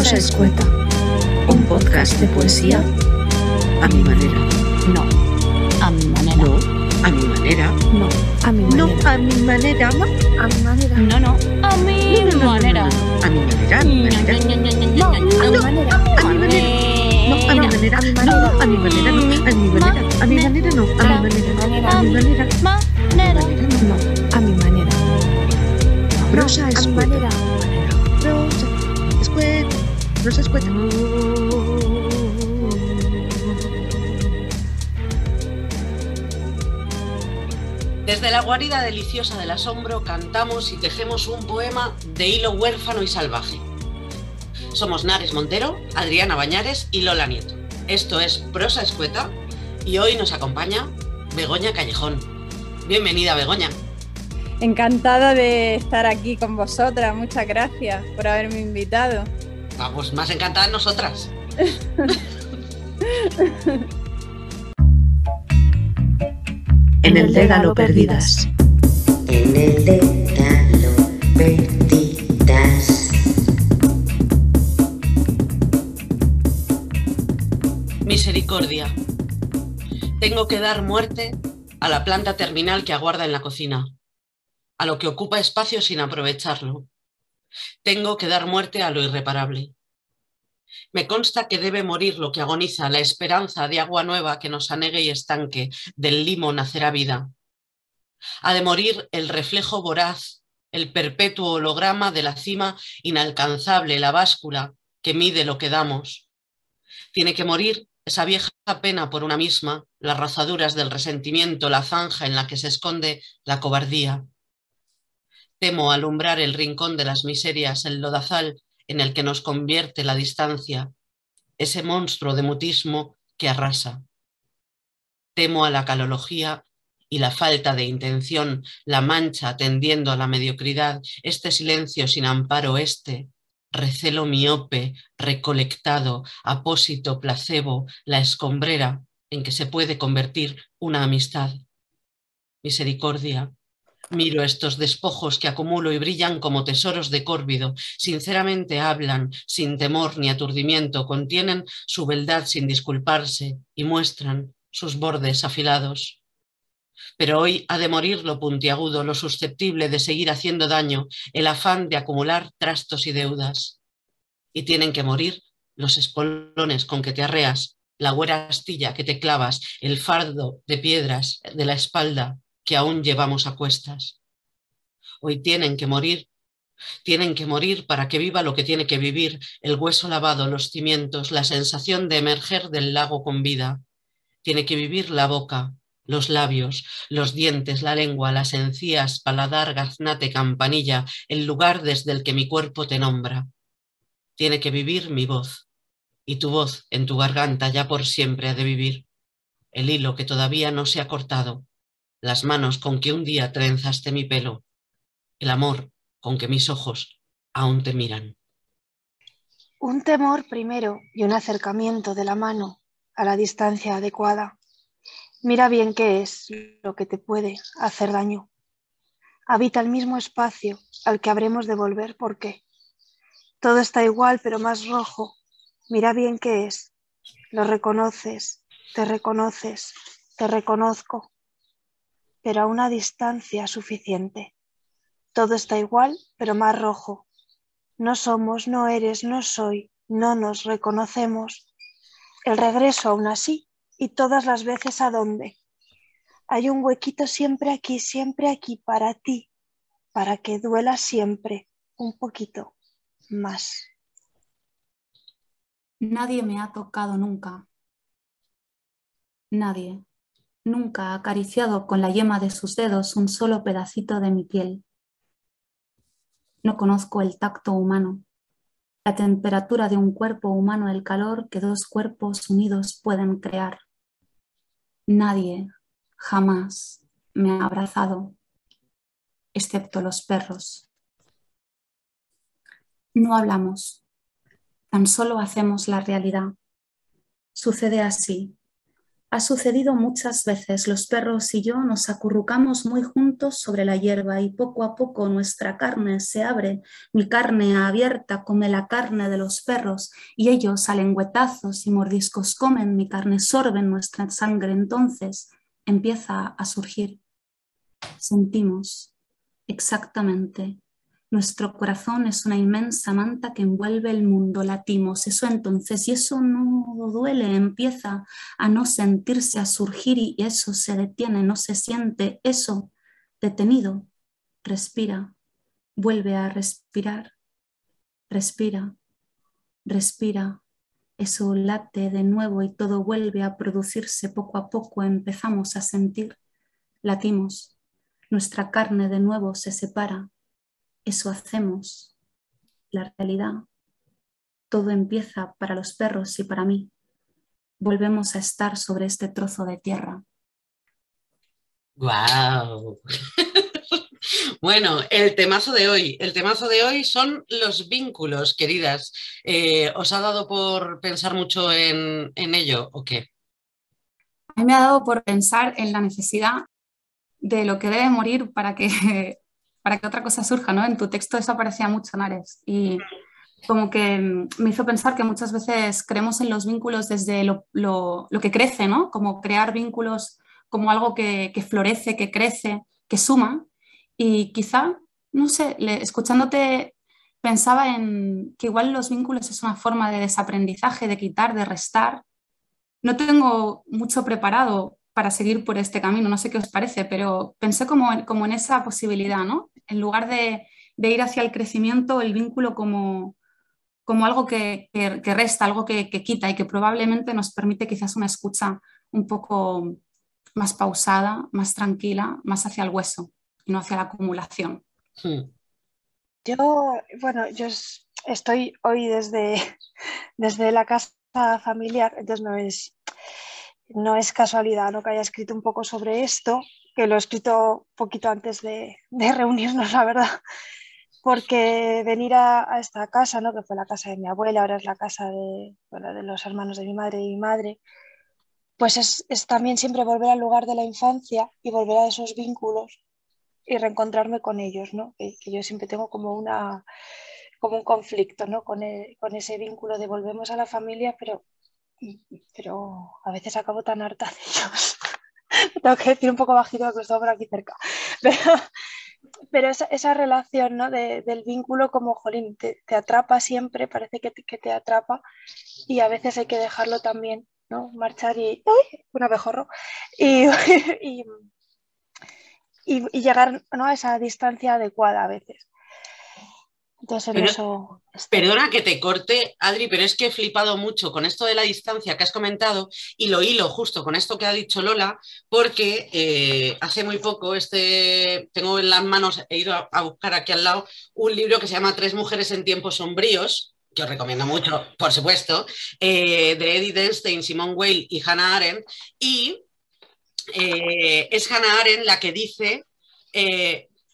Prosa Escueta, un podcast de poesía a mi manera. No, a mi manera. No, a mi manera. No, a mi manera. No, a mi manera. No, a mi manera. No, a mi manera. A mi manera, a mi manera. No, a mi manera. A mi manera. No, a mi manera. No, a mi manera, no. A mi manera. A mi manera, no. A mi manera. A mi manera. No, a mi manera. Prosa A mi Escueta. manera. Prosa Escueta. Prosa Escueta. Desde la guarida deliciosa del asombro cantamos y tejemos un poema de hilo huérfano y salvaje. Somos Nares Montero, Adriana Bañares y Lola Nieto. Esto es Prosa Escueta y hoy nos acompaña Begoña Callejón. Bienvenida, Begoña. Encantada de estar aquí con vosotras, muchas gracias por haberme invitado. Vamos, más encantadas nosotras. En el Dédalo perdidas. En el Dédalo perdidas. Misericordia. Tengo que dar muerte a la planta terminal que aguarda en la cocina, a lo que ocupa espacio sin aprovecharlo. Tengo que dar muerte a lo irreparable. Me consta que debe morir lo que agoniza, la esperanza de agua nueva que nos anegue y estanque, del limo nacerá vida. Ha de morir el reflejo voraz, el perpetuo holograma de la cima inalcanzable, la báscula que mide lo que damos. Tiene que morir esa vieja pena por una misma, las razaduras del resentimiento, la zanja en la que se esconde la cobardía. Temo alumbrar el rincón de las miserias, el lodazal en el que nos convierte la distancia, ese monstruo de mutismo que arrasa. Temo a la calología y la falta de intención, la mancha tendiendo a la mediocridad, este silencio sin amparo, este recelo miope, recolectado, apósito, placebo, la escombrera en que se puede convertir una amistad. Misericordia. Miro estos despojos que acumulo y brillan como tesoros de córvido. Sinceramente hablan, sin temor ni aturdimiento, contienen su beldad sin disculparse y muestran sus bordes afilados. Pero hoy ha de morir lo puntiagudo, lo susceptible de seguir haciendo daño, el afán de acumular trastos y deudas. Y tienen que morir los espolones con que te arreas, la huera astilla que te clavas, el fardo de piedras de la espalda que aún llevamos a cuestas. Hoy tienen que morir para que viva lo que tiene que vivir, el hueso lavado, los cimientos, la sensación de emerger del lago con vida. Tiene que vivir la boca, los labios, los dientes, la lengua, las encías, paladar, gaznate, campanilla, el lugar desde el que mi cuerpo te nombra. Tiene que vivir mi voz, y tu voz en tu garganta ya por siempre ha de vivir, el hilo que todavía no se ha cortado, las manos con que un día trenzaste mi pelo, el amor con que mis ojos aún te miran. Un temor primero y un acercamiento de la mano a la distancia adecuada. Mira bien qué es lo que te puede hacer daño. Habita el mismo espacio al que habremos de volver. ¿Por qué? Todo está igual pero más rojo. Mira bien qué es. Lo reconoces, te reconozco, pero a una distancia suficiente. Todo está igual pero más rojo. No somos, no eres, no soy, no nos reconocemos. El regreso aún así, y todas las veces ¿a dónde? Hay un huequito siempre aquí para ti, para que duela siempre un poquito más. Nadie me ha tocado nunca. Nadie nunca ha acariciado con la yema de sus dedos un solo pedacito de mi piel. No conozco el tacto humano, la temperatura de un cuerpo humano, el calor que dos cuerpos unidos pueden crear. Nadie jamás me ha abrazado, excepto los perros. No hablamos, tan solo hacemos la realidad. Sucede así, Ha sucedido muchas veces. Los perros y yo nos acurrucamos muy juntos sobre la hierba y poco a poco nuestra carne se abre. Mi carne abierta come la carne de los perros y ellos a lengüetazos y mordiscos comen mi carne, sorben nuestra sangre. Entonces empieza a surgir. Sentimos exactamente. Nuestro corazón es una inmensa manta que envuelve el mundo, latimos, eso entonces, y eso no duele, empieza a no sentirse, a surgir y eso se detiene, no se siente, eso detenido, respira, vuelve a respirar, respira, respira, eso late de nuevo y todo vuelve a producirse poco a poco, empezamos a sentir, latimos, nuestra carne de nuevo se separa. Eso hacemos, la realidad. Todo empieza para los perros y para mí. Volvemos a estar sobre este trozo de tierra. ¡Guau! Bueno, el temazo de hoy son los vínculos, queridas. ¿Os ha dado por pensar mucho en ello o qué? A mí me ha dado por pensar en la necesidad de lo que debe morir para que otra cosa surja, ¿no? En tu texto eso aparecía mucho, Nares, y como que me hizo pensar que muchas veces creemos en los vínculos desde lo que crece, ¿no? Como crear vínculos como algo que florece, que crece, que suma, y quizá, no sé, escuchándote pensaba en que igual los vínculos es una forma de desaprendizaje, de quitar, de restar. No tengo mucho preparado para seguir por este camino, no sé qué os parece, pero pensé como en esa posibilidad, ¿no? En lugar de ir hacia el crecimiento, el vínculo como algo que resta, algo que quita y que probablemente nos permite quizás una escucha un poco más pausada, más tranquila, más hacia el hueso y no hacia la acumulación. Yo estoy hoy desde la casa familiar, entonces no es casualidad, ¿no?, que haya escrito un poco sobre esto, que lo he escrito poquito antes de reunirnos, la verdad, porque venir a esta casa, ¿no?, que fue la casa de mi abuela, ahora es la casa de los hermanos de mi madre y mi madre, pues es también siempre volver al lugar de la infancia y volver a esos vínculos y reencontrarme con ellos, ¿no? Que yo siempre tengo como un conflicto, ¿no?, con ese vínculo de volvemos a la familia, pero a veces acabo tan harta de ellos. Tengo que decir un poco bajito porque estoy por aquí cerca. Pero esa relación, ¿no?, del vínculo como, jolín, te atrapa siempre, parece que te atrapa y a veces hay que dejarlo también, ¿no?, marchar y ¡ay!, un abejorro y llegar, ¿no?, a esa distancia adecuada a veces. Entonces eso... Perdona que te corte, Adri, pero es que he flipado mucho con esto de la distancia que has comentado y lo hilo justo con esto que ha dicho Lola, porque hace muy poco tengo en las manos, he ido a buscar aquí al lado un libro que se llama Tres mujeres en tiempos sombríos, que os recomiendo mucho, por supuesto, de Edith Einstein, Simone Weil y Hannah Arendt, y es Hannah Arendt la que dice...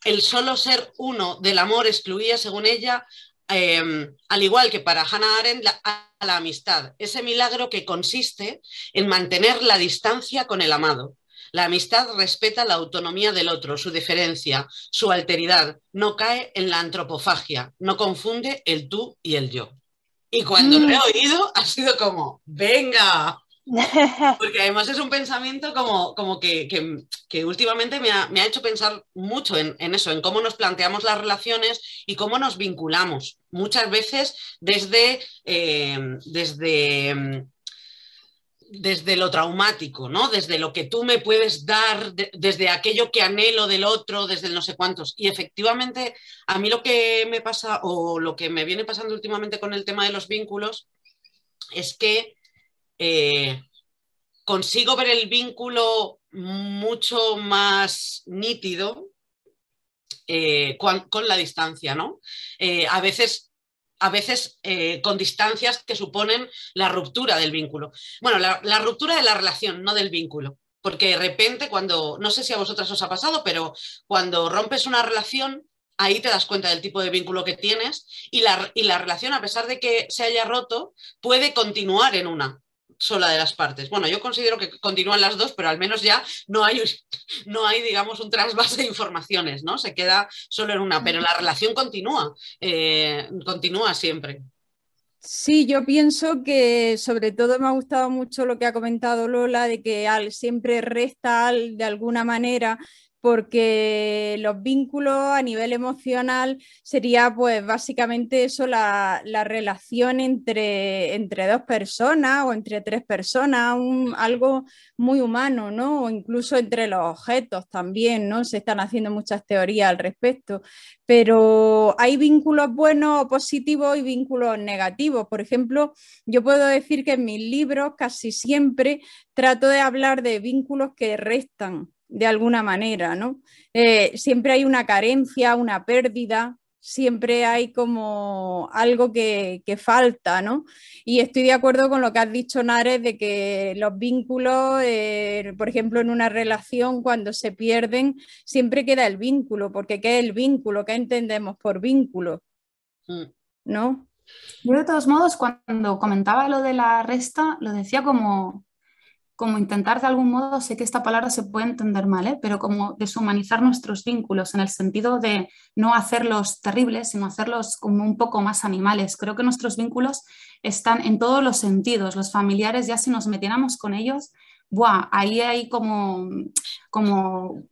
el solo ser uno del amor excluía, según ella, al igual que para Hannah Arendt, a la amistad. Ese milagro que consiste en mantener la distancia con el amado. La amistad respeta la autonomía del otro, su diferencia, su alteridad. No cae en la antropofagia, no confunde el tú y el yo. Y cuando lo he oído, ha sido como, ¡venga! Porque además es un pensamiento como que últimamente me ha hecho pensar mucho en eso, en cómo nos planteamos las relaciones y cómo nos vinculamos. Muchas veces desde lo traumático, ¿no? Desde lo que tú me puedes dar, desde aquello que anhelo del otro, desde el no sé cuántos. Y efectivamente, a mí lo que me pasa o lo que me viene pasando últimamente con el tema de los vínculos es que consigo ver el vínculo mucho más nítido con la distancia, ¿no? A veces con distancias que suponen la ruptura del vínculo. Bueno, la ruptura de la relación, no del vínculo. Porque de repente no sé si a vosotras os ha pasado, pero cuando rompes una relación, ahí te das cuenta del tipo de vínculo que tienes y la relación, a pesar de que se haya roto, puede continuar en una. sola de las partes. Bueno, yo considero que continúan las dos, pero al menos ya no hay, digamos, un trasvase de informaciones, ¿no? Se queda solo en una, pero la relación continúa siempre. Sí, yo pienso que sobre todo me ha gustado mucho lo que ha comentado Lola, de que Al siempre resta Al de alguna manera, porque los vínculos a nivel emocional sería pues básicamente eso, la relación entre dos personas o entre tres personas, algo muy humano, ¿no? O incluso entre los objetos también, ¿no? Se están haciendo muchas teorías al respecto, pero hay vínculos buenos o positivos y vínculos negativos. Por ejemplo, yo puedo decir que en mis libros casi siempre trato de hablar de vínculos que restan de alguna manera, ¿no? Siempre hay una carencia, una pérdida, siempre hay como algo que falta, ¿no? Y estoy de acuerdo con lo que has dicho, Nares, de que los vínculos, por ejemplo, en una relación, cuando se pierden, siempre queda el vínculo, porque ¿qué es el vínculo? ¿Qué entendemos por vínculo? ¿No? Yo de todos modos, cuando comentaba lo de la resta, lo decía como intentar de algún modo, sé que esta palabra se puede entender mal, ¿eh? Pero como deshumanizar nuestros vínculos en el sentido de no hacerlos terribles, sino hacerlos como un poco más animales. Creo que nuestros vínculos están en todos los sentidos. Los familiares, ya si nos metiéramos con ellos, ¡buah! Ahí hay como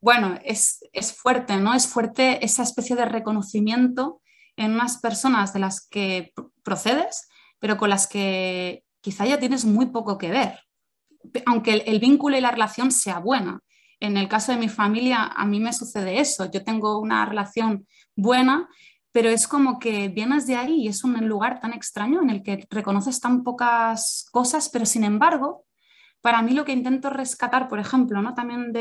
bueno, es fuerte, ¿no? Es fuerte esa especie de reconocimiento en unas personas de las que procedes, pero con las que quizá ya tienes muy poco que ver, aunque el vínculo y la relación sea buena. En el caso de mi familia, a mí me sucede eso. Yo tengo una relación buena, pero es como que vienes de ahí y es un lugar tan extraño en el que reconoces tan pocas cosas, pero sin embargo, para mí lo que intento rescatar, por ejemplo, ¿no? También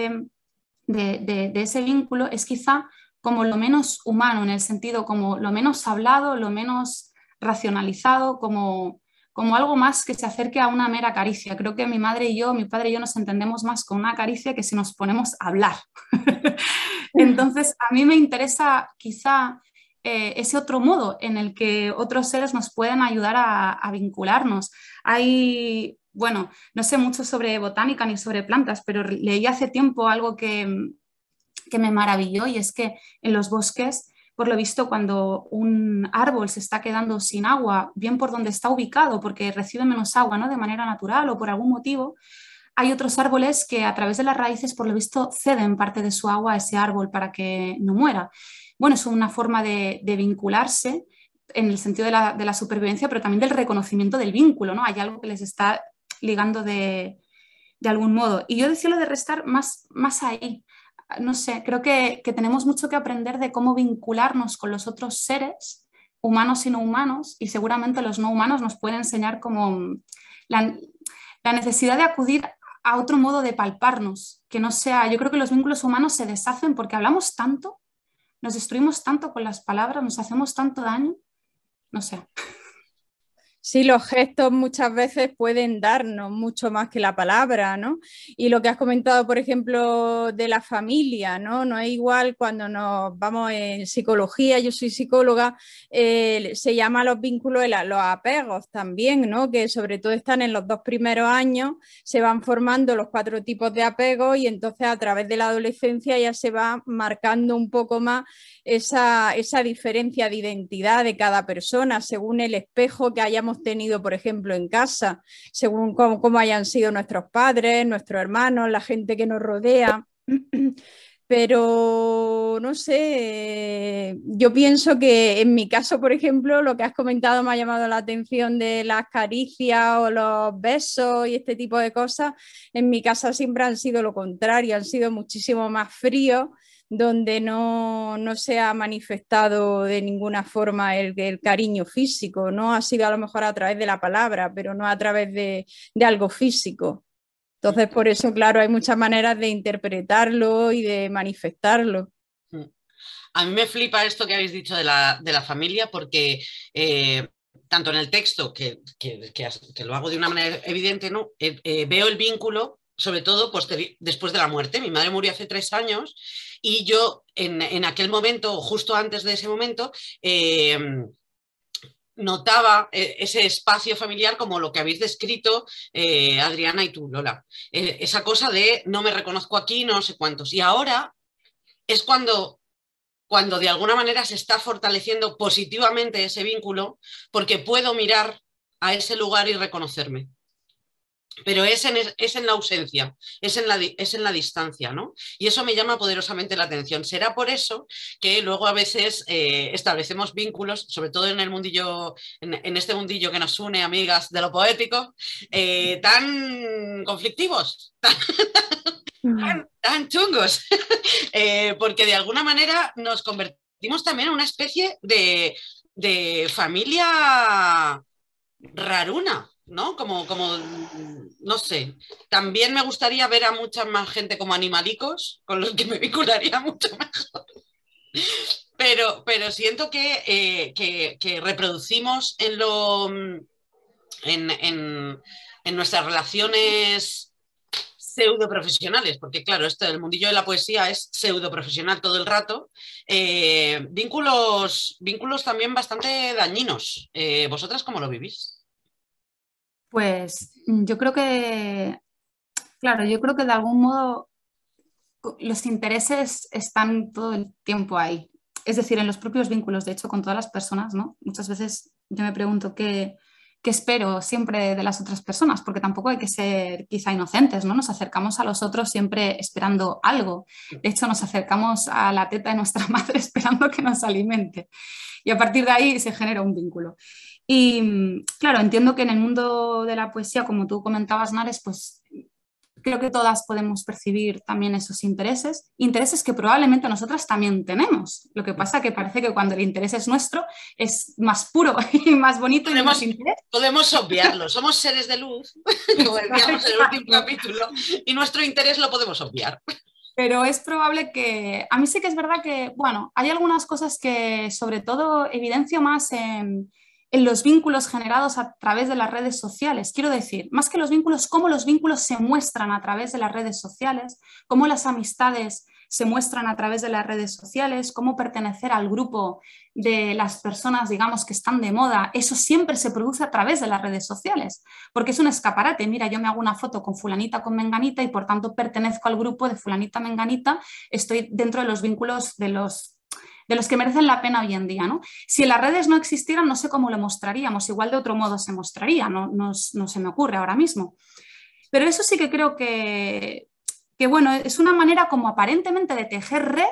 de ese vínculo es quizá como lo menos humano, en el sentido como lo menos hablado, lo menos racionalizado, como algo más que se acerque a una mera caricia. Creo que mi padre y yo nos entendemos más con una caricia que si nos ponemos a hablar. Entonces, a mí me interesa quizá ese otro modo en el que otros seres nos pueden ayudar a vincularnos. Bueno, no sé mucho sobre botánica ni sobre plantas, pero leí hace tiempo algo que me maravilló, y es que en los bosques, por lo visto, cuando un árbol se está quedando sin agua, bien por donde está ubicado, porque recibe menos agua, ¿no? De manera natural o por algún motivo, hay otros árboles que a través de las raíces, por lo visto, ceden parte de su agua a ese árbol para que no muera. Bueno, es una forma de vincularse en el sentido de la supervivencia, pero también del reconocimiento del vínculo, ¿no? Hay algo que les está ligando de algún modo. Y yo decía lo de restar más ahí. No sé, creo que tenemos mucho que aprender de cómo vincularnos con los otros seres, humanos y no humanos, y seguramente los no humanos nos pueden enseñar como la necesidad de acudir a otro modo de palparnos, que no sea, yo creo que los vínculos humanos se deshacen porque hablamos tanto, nos destruimos tanto con las palabras, nos hacemos tanto daño, no sé. Sí, los gestos muchas veces pueden darnos mucho más que la palabra, ¿no? Y lo que has comentado, por ejemplo, de la familia, ¿no? No es igual cuando nos vamos en psicología, yo soy psicóloga, se llama los vínculos, los apegos también, ¿no? Que sobre todo están en los 2 primeros años, se van formando los 4 tipos de apegos y entonces a través de la adolescencia ya se va marcando un poco más esa diferencia de identidad de cada persona según el espejo que hayamos tenido, por ejemplo, en casa, según cómo hayan sido nuestros padres, nuestros hermanos, la gente que nos rodea. Pero no sé, yo pienso que en mi caso, por ejemplo, lo que has comentado me ha llamado la atención de las caricias o los besos y este tipo de cosas. En mi casa siempre han sido lo contrario, han sido muchísimo más fríos, donde no se ha manifestado de ninguna forma el cariño físico, no ha sido a lo mejor a través de la palabra, pero no a través de algo físico. Entonces, por eso, claro, hay muchas maneras de interpretarlo y de manifestarlo. A mí me flipa esto que habéis dicho de la familia, porque tanto en el texto, que lo hago de una manera evidente, ¿no? Veo el vínculo, sobre todo después de la muerte. Mi madre murió hace 3 años y yo en aquel momento, justo antes de ese momento, notaba ese espacio familiar como lo que habéis descrito, Adriana y tú, Lola. Esa cosa de no me reconozco aquí, no sé cuántos. Y ahora es cuando de alguna manera se está fortaleciendo positivamente ese vínculo, porque puedo mirar a ese lugar y reconocerme. Pero es en la ausencia, es en la distancia, ¿no? Y eso me llama poderosamente la atención. Será por eso que luego a veces establecemos vínculos, sobre todo en el mundillo, en este mundillo que nos une, amigas de lo poético, tan conflictivos, tan chungos, porque de alguna manera nos convertimos también en una especie de familia raruna, ¿no? Como, no sé. También me gustaría ver a mucha más gente como animalicos, con los que me vincularía mucho mejor. Pero siento que reproducimos en nuestras relaciones pseudo profesionales, porque claro, esto del mundillo de la poesía es pseudo profesional todo el rato, vínculos también bastante dañinos. ¿Vosotras cómo lo vivís? Pues yo creo que, claro, yo creo que de algún modo los intereses están todo el tiempo ahí. Es decir, en los propios vínculos, de hecho, con todas las personas, ¿no? Muchas veces yo me pregunto qué espero siempre de las otras personas, porque tampoco hay que ser quizá inocentes, ¿no? Nos acercamos a los otros siempre esperando algo. De hecho, nos acercamos a la teta de nuestra madre esperando que nos alimente. Y a partir de ahí se genera un vínculo. Y claro, entiendo que en el mundo de la poesía, como tú comentabas, Nares, pues creo que todas podemos percibir también esos intereses que probablemente nosotras también tenemos. Lo que pasa que parece que cuando el interés es nuestro es más puro y más bonito. Podemos obviarlo, somos seres de luz, como decíamos en el último capítulo, y nuestro interés lo podemos obviar. Pero es probable que, a mí sí que es verdad que, bueno, hay algunas cosas que sobre todo evidencio más en los vínculos generados a través de las redes sociales. Quiero decir, más que los vínculos, cómo los vínculos se muestran a través de las redes sociales, cómo las amistades se muestran a través de las redes sociales, cómo pertenecer al grupo de las personas, digamos, que están de moda, eso siempre se produce a través de las redes sociales, porque es un escaparate. Mira, yo me hago una foto con fulanita, con menganita y por tanto pertenezco al grupo de fulanita, menganita, estoy dentro de los vínculos de los que merecen la pena hoy en día, ¿no? Si en las redes no existieran, no sé cómo lo mostraríamos, igual de otro modo se mostraría, no se me ocurre ahora mismo. Pero eso sí que creo que bueno, es una manera como aparentemente de tejer red,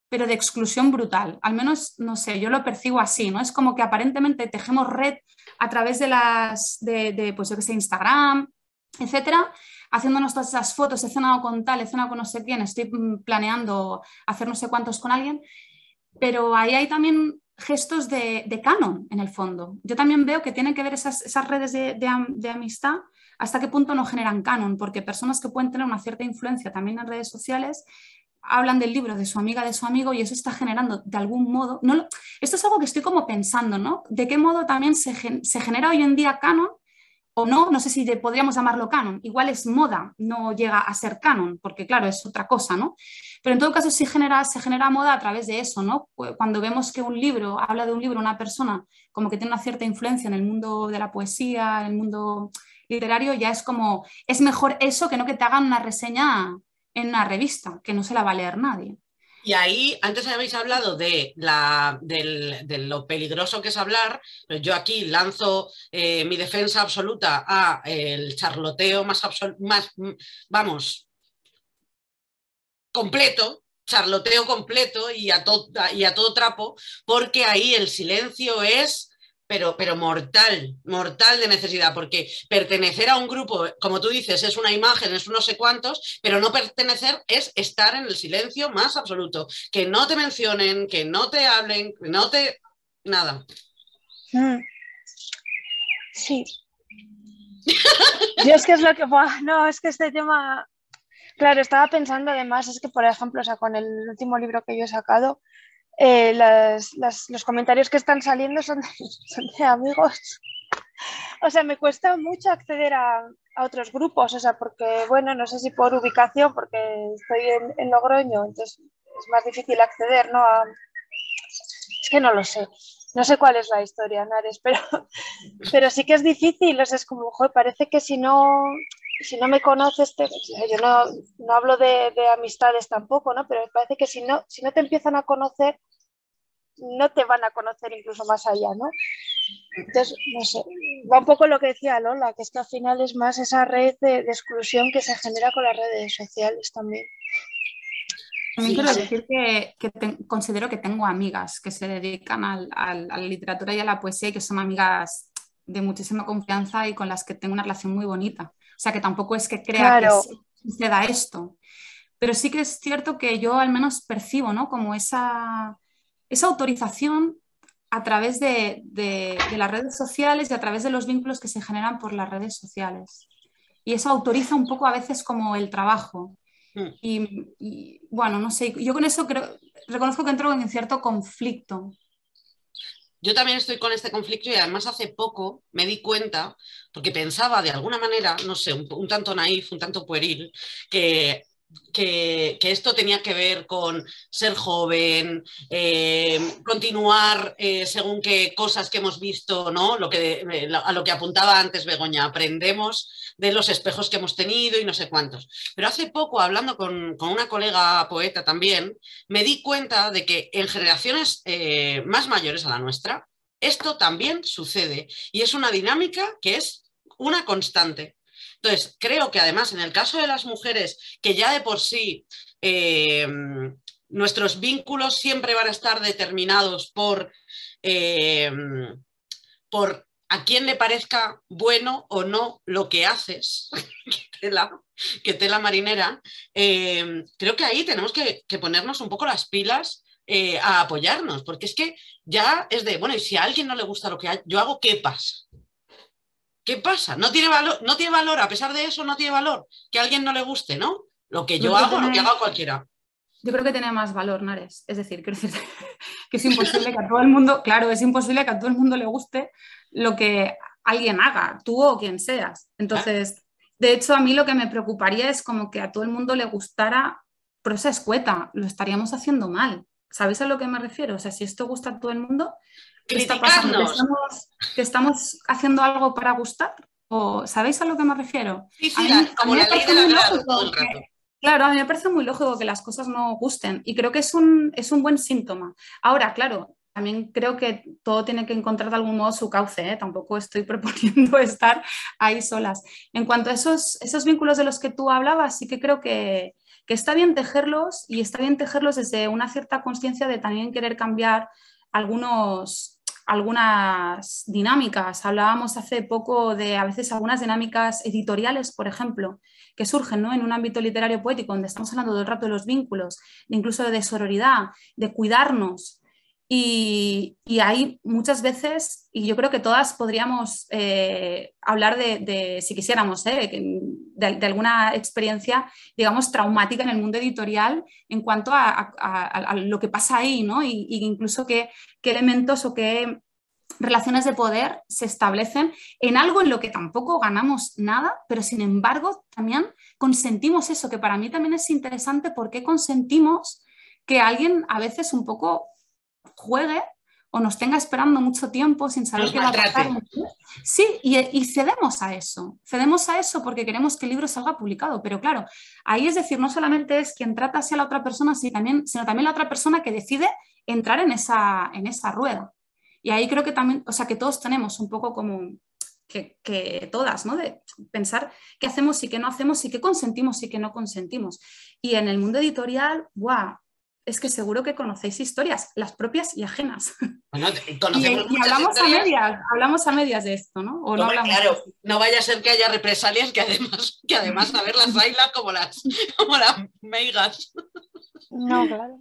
pero de exclusión brutal. Al menos, no sé, yo lo percibo así, ¿no? Es como que aparentemente tejemos red a través de pues yo qué sé, Instagram, etcétera, haciéndonos todas esas fotos, he cenado con tal, he cenado con no sé quién, estoy planeando hacer no sé cuántos con alguien, pero ahí hay también gestos de canon, en el fondo. Yo también veo que tienen que ver esas redes de amistad, hasta qué punto no generan canon, porque personas que pueden tener una cierta influencia también en redes sociales hablan del libro de su amiga, de su amigo, y eso está generando de algún modo, esto es algo que estoy como pensando, ¿no? ¿De qué modo también se genera hoy en día canon? O no sé si podríamos llamarlo canon, igual es moda, no llega a ser canon, porque claro, es otra cosa, ¿no? Pero en todo caso sí se genera moda a través de eso, ¿no? Cuando vemos que un libro, habla de un libro, una persona como que tiene una cierta influencia en el mundo de la poesía, en el mundo literario, ya es como, es mejor eso que no que te hagan una reseña en una revista, que no se la va a leer nadie. Y ahí, antes habéis hablado de lo peligroso que es hablar, pero yo aquí lanzo mi defensa absoluta a el charloteo más vamos, completo, charloteo completo y a todo trapo, porque ahí el silencio es... Pero mortal de necesidad, porque pertenecer a un grupo, como tú dices, es una imagen, es un no sé cuántos, pero no pertenecer es estar en el silencio más absoluto, que no te mencionen, que no te hablen, que no te... nada. Sí. Yo es que es lo que... No, es que este tema... Claro, estaba pensando además, es que por ejemplo, o sea, con el último libro que yo he sacado, los comentarios que están saliendo son de amigos. O sea, me cuesta mucho acceder a otros grupos, o sea, porque, bueno, no sé si por ubicación, porque estoy en Logroño, entonces es más difícil acceder, ¿no? Es que no lo sé. No sé cuál es la historia, Nares, pero sí que es difícil, o sea, es como, joder, parece que si no me conoces, yo no hablo de amistades tampoco, ¿no? Pero parece que si no te empiezan a conocer, no te van a conocer incluso más allá, ¿no? Entonces, no sé, va un poco lo que decía Lola, que es que al final es más esa red de exclusión que se genera con las redes sociales también. También Sí, quiero sí. decir que considero que tengo amigas que se dedican a la literatura y a la poesía y que son amigas de muchísima confianza y con las que tengo una relación muy bonita. O sea, que tampoco es que crea que Claro, suceda esto, pero sí que es cierto que yo al menos percibo, ¿no? Como esa autorización a través de las redes sociales y a través de los vínculos que se generan por las redes sociales. Y eso autoriza un poco a veces como el trabajo. Mm. Bueno, no sé, yo con eso reconozco que entro en cierto conflicto. Yo también estoy con este conflicto y además hace poco me di cuenta, porque pensaba de alguna manera, no sé, un tanto naif, un tanto pueril, que, que esto tenía que ver con ser joven, continuar según qué cosas que hemos visto, ¿no? A lo que apuntaba antes Begoña, aprendemos de los espejos que hemos tenido y no sé cuántos. Pero hace poco, hablando con una colega poeta también, me di cuenta de que en generaciones más mayores a la nuestra, esto también sucede y es una dinámica que es una constante. Entonces, creo que además en el caso de las mujeres, que ya de por sí nuestros vínculos siempre van a estar determinados por a quién le parezca bueno o no lo que haces, que tela marinera, creo que ahí tenemos que ponernos un poco las pilas a apoyarnos, porque es que ya es de, bueno, y si a alguien no le gusta lo que yo hago, ¿qué pasa? ¿Qué pasa? No tiene valor, a pesar de eso no tiene valor que a alguien no le guste, ¿no? Lo que yo hago, lo que haga cualquiera. Yo creo que tiene más valor, Nares. Es decir, quiero decir que es imposible que a todo el mundo, claro, es imposible que a todo el mundo le guste lo que alguien haga, tú o quien seas. Entonces, de hecho, a mí lo que me preocuparía es como que a todo el mundo le gustara prosa escueta. Lo estaríamos haciendo mal. ¿Sabéis a lo que me refiero? O sea, si esto gusta a todo el mundo, ¿qué está pasando? ¿Que estamos haciendo algo para gustar? ¿O sabéis a lo que me refiero? Sí, sí, como la ley del agrado todo el rato. Claro, a mí me parece muy lógico que las cosas no gusten y creo que es un buen síntoma. Ahora, claro, también creo que todo tiene que encontrar de algún modo su cauce, ¿eh? Tampoco estoy proponiendo estar ahí solas. En cuanto a esos vínculos de los que tú hablabas, sí que creo que está bien tejerlos y está bien tejerlos desde una cierta conciencia de también querer cambiar algunas dinámicas. Hablábamos hace poco de a veces algunas dinámicas editoriales, por ejemplo, que surgen, ¿no? En un ámbito literario poético donde estamos hablando todo el rato de los vínculos, incluso de sororidad, de cuidarnos. Y hay muchas veces, y yo creo que todas podríamos hablar si quisiéramos, de alguna experiencia, digamos, traumática en el mundo editorial en cuanto a lo que pasa ahí, ¿no? Y incluso qué elementos o qué relaciones de poder se establecen en algo en lo que tampoco ganamos nada, pero sin embargo también consentimos eso, que para mí también es interesante porque consentimos que alguien a veces un poco juegue o nos tenga esperando mucho tiempo sin saber qué va a pasar. Sí, y cedemos a eso porque queremos que el libro salga publicado, pero claro, ahí es decir, no solamente es quien trata hacia la otra persona, sino también la otra persona que decide entrar en esa rueda. Y ahí creo que también, o sea, que todos tenemos un poco como que todas, ¿no? De pensar qué hacemos y qué no hacemos y qué consentimos y qué no consentimos. Y en el mundo editorial, ¡guau! Es que seguro que conocéis historias, las propias y ajenas. Bueno, y hablamos a medias de esto, ¿no? ¿O no hablamos? Claro, no vaya a ser que haya represalias que además a ver las bailas como las meigas. No, claro.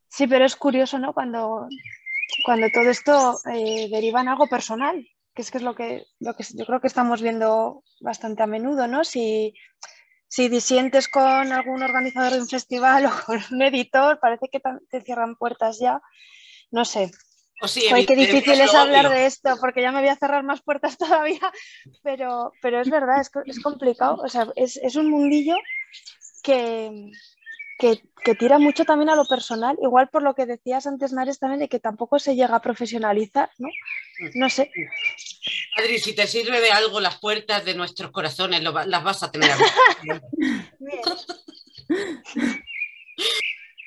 Sí, pero es curioso, ¿no? Cuando todo esto deriva en algo personal, que es lo que yo creo que estamos viendo bastante a menudo, ¿no? Si disientes con algún organizador de un festival o con un editor, parece que te cierran puertas ya. No sé. Sí, qué difícil es hablar de esto, porque ya me voy a cerrar más puertas todavía, pero es verdad, es complicado. O sea, es un mundillo que que tira mucho también a lo personal, igual por lo que decías antes, Nares, también de que tampoco se llega a profesionalizar, ¿no? No sé. Adri, si te sirve de algo las puertas de nuestros corazones, las vas a tener abiertas.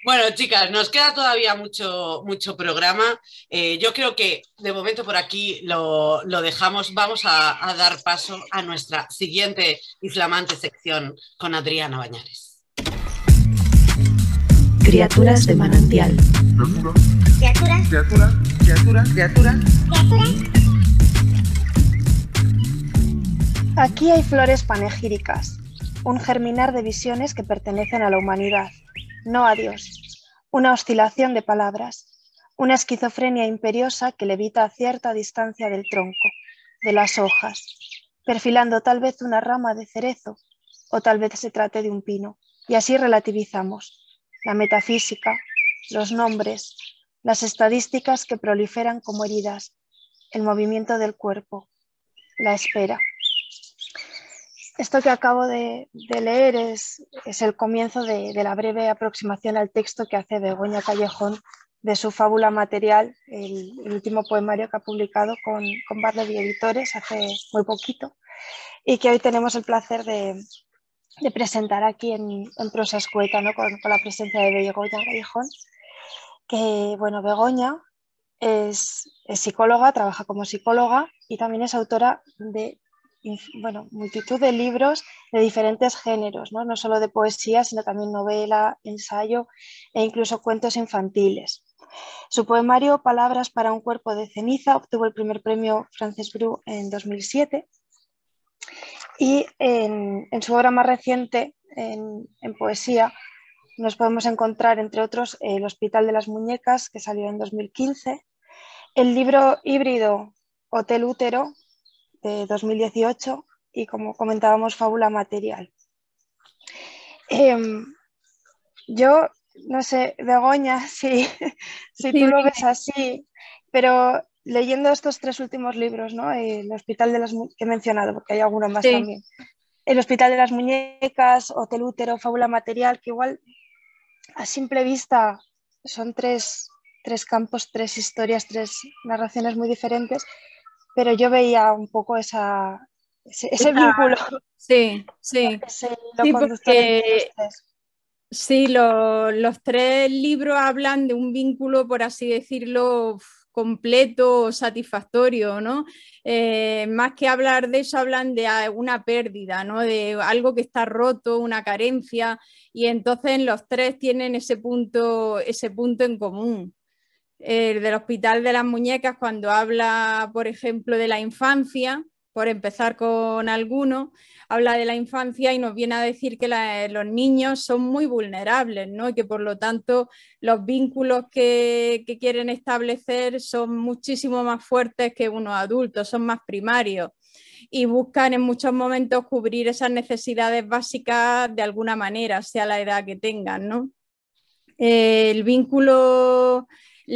Bueno, chicas, nos queda todavía mucho programa. Yo creo que de momento por aquí lo dejamos. Vamos a dar paso a nuestra siguiente y flamante sección con Adriana Bañares. Criaturas de manantial. Criaturas. Aquí hay flores panegíricas, un germinar de visiones que pertenecen a la humanidad, no a Dios, una oscilación de palabras, una esquizofrenia imperiosa que levita a cierta distancia del tronco, de las hojas, perfilando tal vez una rama de cerezo o tal vez se trate de un pino, y así relativizamos la metafísica, los nombres, las estadísticas que proliferan como heridas, el movimiento del cuerpo, la espera. Esto que acabo de leer es el comienzo de la breve aproximación al texto que hace Begoña Callejón de su fábula material, el último poemario que ha publicado con Barleby Editores hace muy poquito y que hoy tenemos el placer de presentar aquí en Prosa Escueta, ¿no? con la presencia de Begoña Callejón, que bueno, Begoña es psicóloga, trabaja como psicóloga y también es autora de multitud de libros de diferentes géneros, ¿no? No solo de poesía, sino también novela, ensayo e incluso cuentos infantiles. Su poemario Palabras para un cuerpo de ceniza obtuvo el primer premio Frances Bru en 2007 y en su obra más reciente, en poesía, nos podemos encontrar, entre otros, El Hospital de las Muñecas, que salió en 2015, el libro híbrido Hotel Útero, de 2018, y como comentábamos, Fábula Material. Yo no sé, Begoña, si tú lo ves así, pero leyendo estos tres últimos libros, ¿no? El Hospital de las que he mencionado, porque hay alguno más también. El Hospital de las Muñecas, Hotel Útero, Fábula Material, que igual a simple vista son tres campos, tres historias, tres narraciones muy diferentes, pero yo veía un poco ese vínculo. Sí. Lo conductor entre los tres. Sí, los tres libros hablan de un vínculo, por así decirlo, completo, satisfactorio, ¿no? Más que hablar de eso, hablan de una pérdida, ¿no? De algo que está roto, una carencia, y entonces los tres tienen ese punto en común. El del Hospital de las Muñecas, cuando habla, por ejemplo, de la infancia, por empezar con alguno, habla de la infancia y nos viene a decir que los niños son muy vulnerables, ¿no? Y que por lo tanto los vínculos que quieren establecer son muchísimo más fuertes que unos adultos, son más primarios y buscan en muchos momentos cubrir esas necesidades básicas de alguna manera, sea la edad que tengan, ¿no? El vínculo...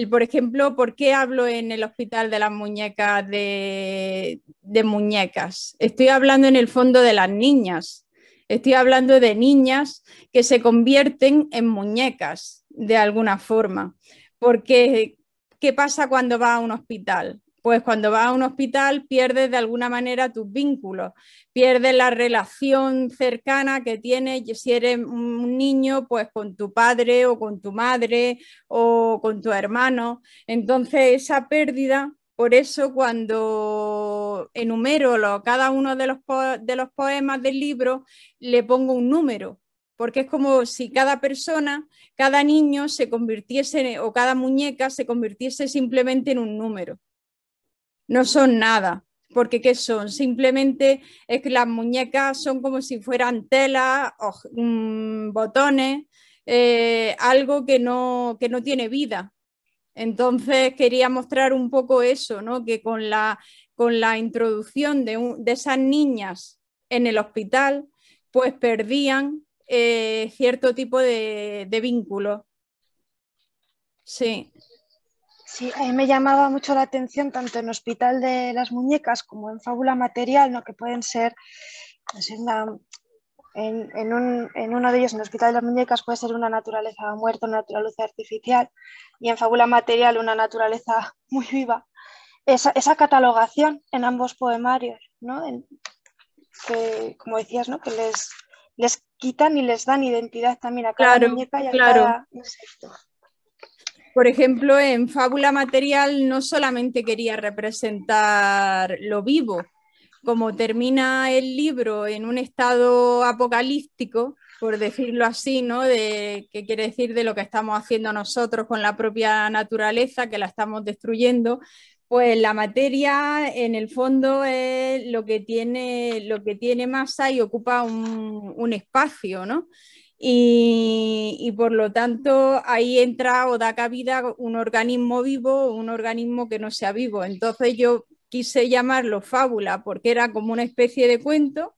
Por ejemplo, ¿por qué hablo en el Hospital de las Muñecas de muñecas? Estoy hablando en el fondo de las niñas. Estoy hablando de niñas que se convierten en muñecas de alguna forma. Porque, ¿qué pasa cuando vas a un hospital? Pues cuando vas a un hospital pierdes de alguna manera tus vínculos, pierdes la relación cercana que tienes si eres un niño, pues con tu padre o con tu madre o con tu hermano. Entonces esa pérdida, por eso cuando enumero cada uno de los poemas del libro, le pongo un número, porque es como si cada persona, cada niño se convirtiese, o cada muñeca se convirtiese simplemente en un número. No son nada, porque ¿qué son? Simplemente es que las muñecas son como si fueran telas o botones, algo que no tiene vida. Entonces quería mostrar un poco eso, ¿no? Que con la introducción de esas niñas en el hospital, pues perdían cierto tipo de vínculo. Sí. Sí, a mí me llamaba mucho la atención tanto en Hospital de las Muñecas como en Fábula Material, ¿no? Que pueden ser, no sé, en uno de ellos, en el Hospital de las Muñecas, puede ser una naturaleza muerta, una naturaleza artificial, y en Fábula Material una naturaleza muy viva. Esa catalogación en ambos poemarios, ¿no? Que, como decías, ¿no? Que les quitan y les dan identidad también a cada Claro, muñeca y a claro. cada insecto. Por ejemplo, en Fábula Material no solamente quería representar lo vivo, como termina el libro en un estado apocalíptico, por decirlo así, ¿no? ¿Qué quiere decir de lo que estamos haciendo nosotros con la propia naturaleza, que la estamos destruyendo? Pues la materia en el fondo es lo que tiene masa y ocupa un espacio, ¿no? Y por lo tanto ahí entra o da cabida un organismo vivo o un organismo que no sea vivo. Entonces yo quise llamarlo fábula porque era como una especie de cuento.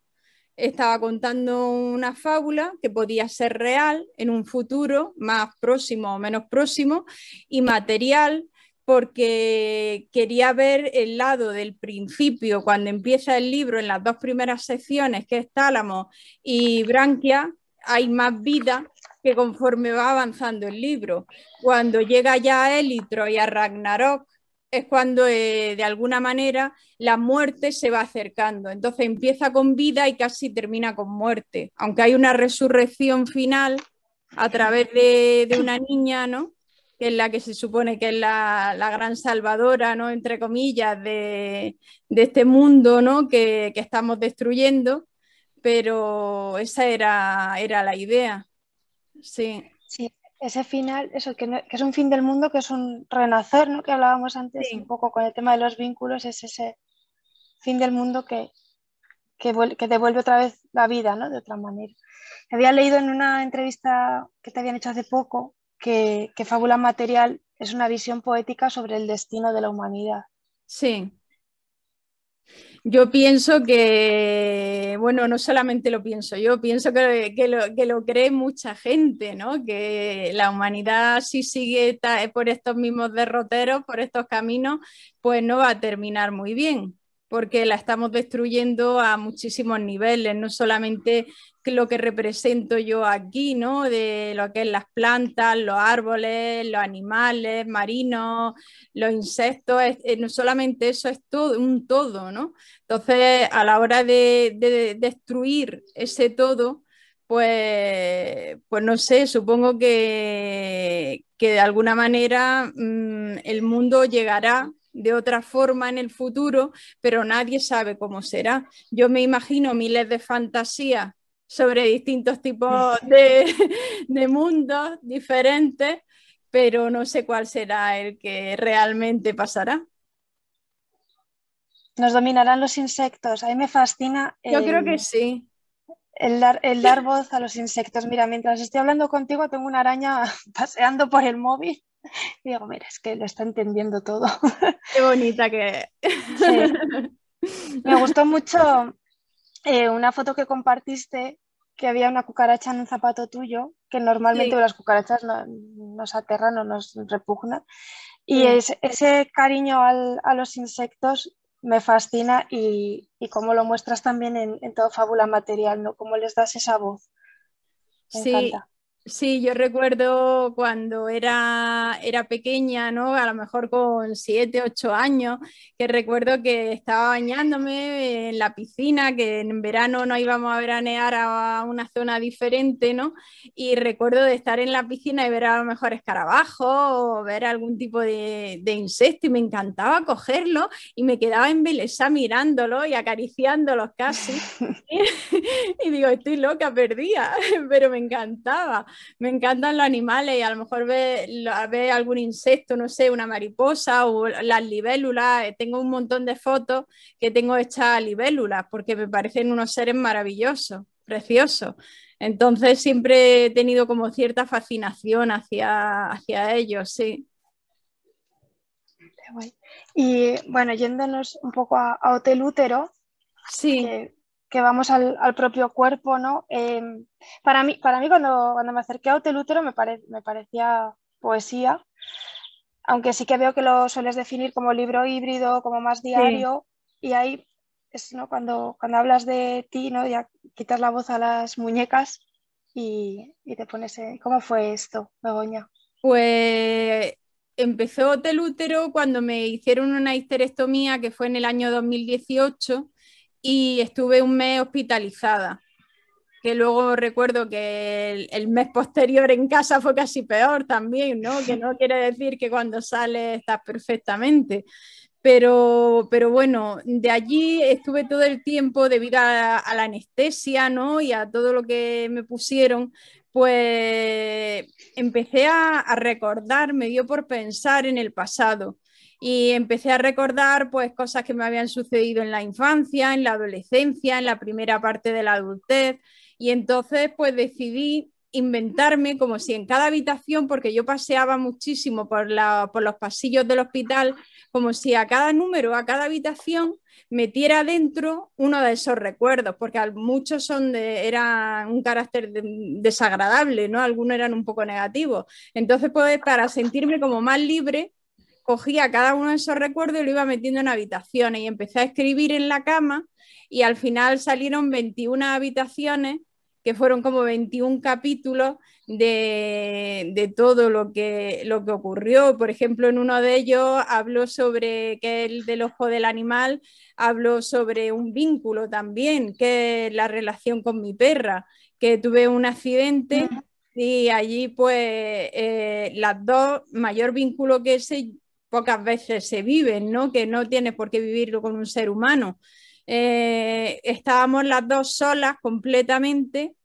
Estaba contando una fábula que podía ser real en un futuro más próximo o menos próximo, y material porque quería ver el lado del principio, cuando empieza el libro, en las dos primeras secciones, que es tálamo y branquia, hay más vida que conforme va avanzando el libro. Cuando llega ya a Élitro y a Ragnarok, es cuando de alguna manera la muerte se va acercando. Entonces empieza con vida y casi termina con muerte. Aunque hay una resurrección final a través de una niña, ¿no? Que es la que se supone que es la gran salvadora, ¿no? Entre comillas, de este mundo, ¿no? Que estamos destruyendo, pero esa era la idea. Sí. Sí, ese final, eso, que es un fin del mundo, que es un renacer, ¿no? Que hablábamos antes un Sí. poco con el tema de los vínculos, es ese fin del mundo que devuelve otra vez la vida, ¿no? De otra manera. Había leído en una entrevista que te habían hecho hace poco que Fábula Material es una visión poética sobre el destino de la humanidad. Sí. Yo pienso que, bueno, no solamente lo pienso yo, pienso que lo cree mucha gente, ¿no? Que la humanidad, si sigue por estos mismos derroteros, por estos caminos, pues no va a terminar muy bien, porque la estamos destruyendo a muchísimos niveles, no solamente lo que represento yo aquí, ¿no? De lo que es las plantas, los árboles, los animales marinos, los insectos, no solamente eso, es todo, un todo, ¿no? Entonces, a la hora de destruir ese todo, pues no sé, supongo que de alguna manera el mundo llegará de otra forma en el futuro, pero nadie sabe cómo será. Yo me imagino miles de fantasías sobre distintos tipos de mundos diferentes, pero no sé cuál será el que realmente pasará. Nos dominarán los insectos. A mí me fascina Yo creo que sí. el dar voz a los insectos. Mira, mientras estoy hablando contigo, tengo una araña paseando por el móvil. Y digo, mira, es que lo está entendiendo todo. Qué bonita que es. Sí. Me gustó mucho una foto que compartiste, que había una cucaracha en un zapato tuyo, que normalmente Sí, las cucarachas nos aterran o nos repugnan. Y sí. ese cariño a los insectos me fascina y cómo lo muestras también en todo Fábula Material, ¿no? Cómo les das esa voz. Me Sí, encanta. sí, yo recuerdo cuando era pequeña, ¿no? A lo mejor con 7, 8 años, que recuerdo que estaba bañándome en la piscina, que en verano nos íbamos a veranear a una zona diferente, ¿no? Y recuerdo de estar en la piscina y ver a lo mejor escarabajos o ver algún tipo de insecto y me encantaba cogerlo y me quedaba embelesada mirándolo y acariciándolos casi. Y digo, estoy loca, perdida, pero me encantaba. Me encantan los animales y a lo mejor ve algún insecto, no sé, una mariposa o las libélulas. Tengo un montón de fotos que tengo hechas libélulas porque me parecen unos seres maravillosos, preciosos. Entonces siempre he tenido como cierta fascinación hacia ellos, sí. Qué guay. Y bueno, yéndonos un poco a Hotel Útero, Sí, que vamos al propio cuerpo, ¿no? Para mí cuando me acerqué a Hotel Útero me parecía poesía, aunque sí que veo que lo sueles definir como libro híbrido, como más sí, diario, y ahí es, ¿no? Cuando hablas de ti, ¿no? Ya quitas la voz a las muñecas y te pones... ¿Cómo fue esto, Begoña? Pues empezó Hotel Útero cuando me hicieron una histerectomía que fue en el año 2018 y estuve un mes hospitalizada, que luego recuerdo que el mes posterior en casa fue casi peor también, ¿no? Que no quiere decir que cuando sales estás perfectamente. Pero bueno, de allí estuve todo el tiempo debido a la anestesia, ¿no? Y a todo lo que me pusieron, pues empecé a recordar, me dio por pensar en el pasado y empecé a recordar pues cosas que me habían sucedido en la infancia, en la adolescencia, en la primera parte de la adultez y entonces pues decidí inventarme como si en cada habitación, porque yo paseaba muchísimo por los pasillos del hospital, como si a cada número, a cada habitación, metiera dentro uno de esos recuerdos, porque muchos eran un carácter desagradable, ¿no? Algunos eran un poco negativos. Entonces, pues, para sentirme como más libre, cogía cada uno de esos recuerdos y lo iba metiendo en habitaciones y empecé a escribir en la cama y al final salieron 21 habitaciones que fueron como 21 capítulos de todo lo que ocurrió. Por ejemplo, en uno de ellos habló sobre que el del ojo del animal, habló sobre un vínculo también, que es la relación con mi perra, que tuve un accidente y allí pues las dos, mayor vínculo que ese, pocas veces se viven, ¿no? Que no tienes por qué vivirlo con un ser humano. Estábamos las dos solas completamente,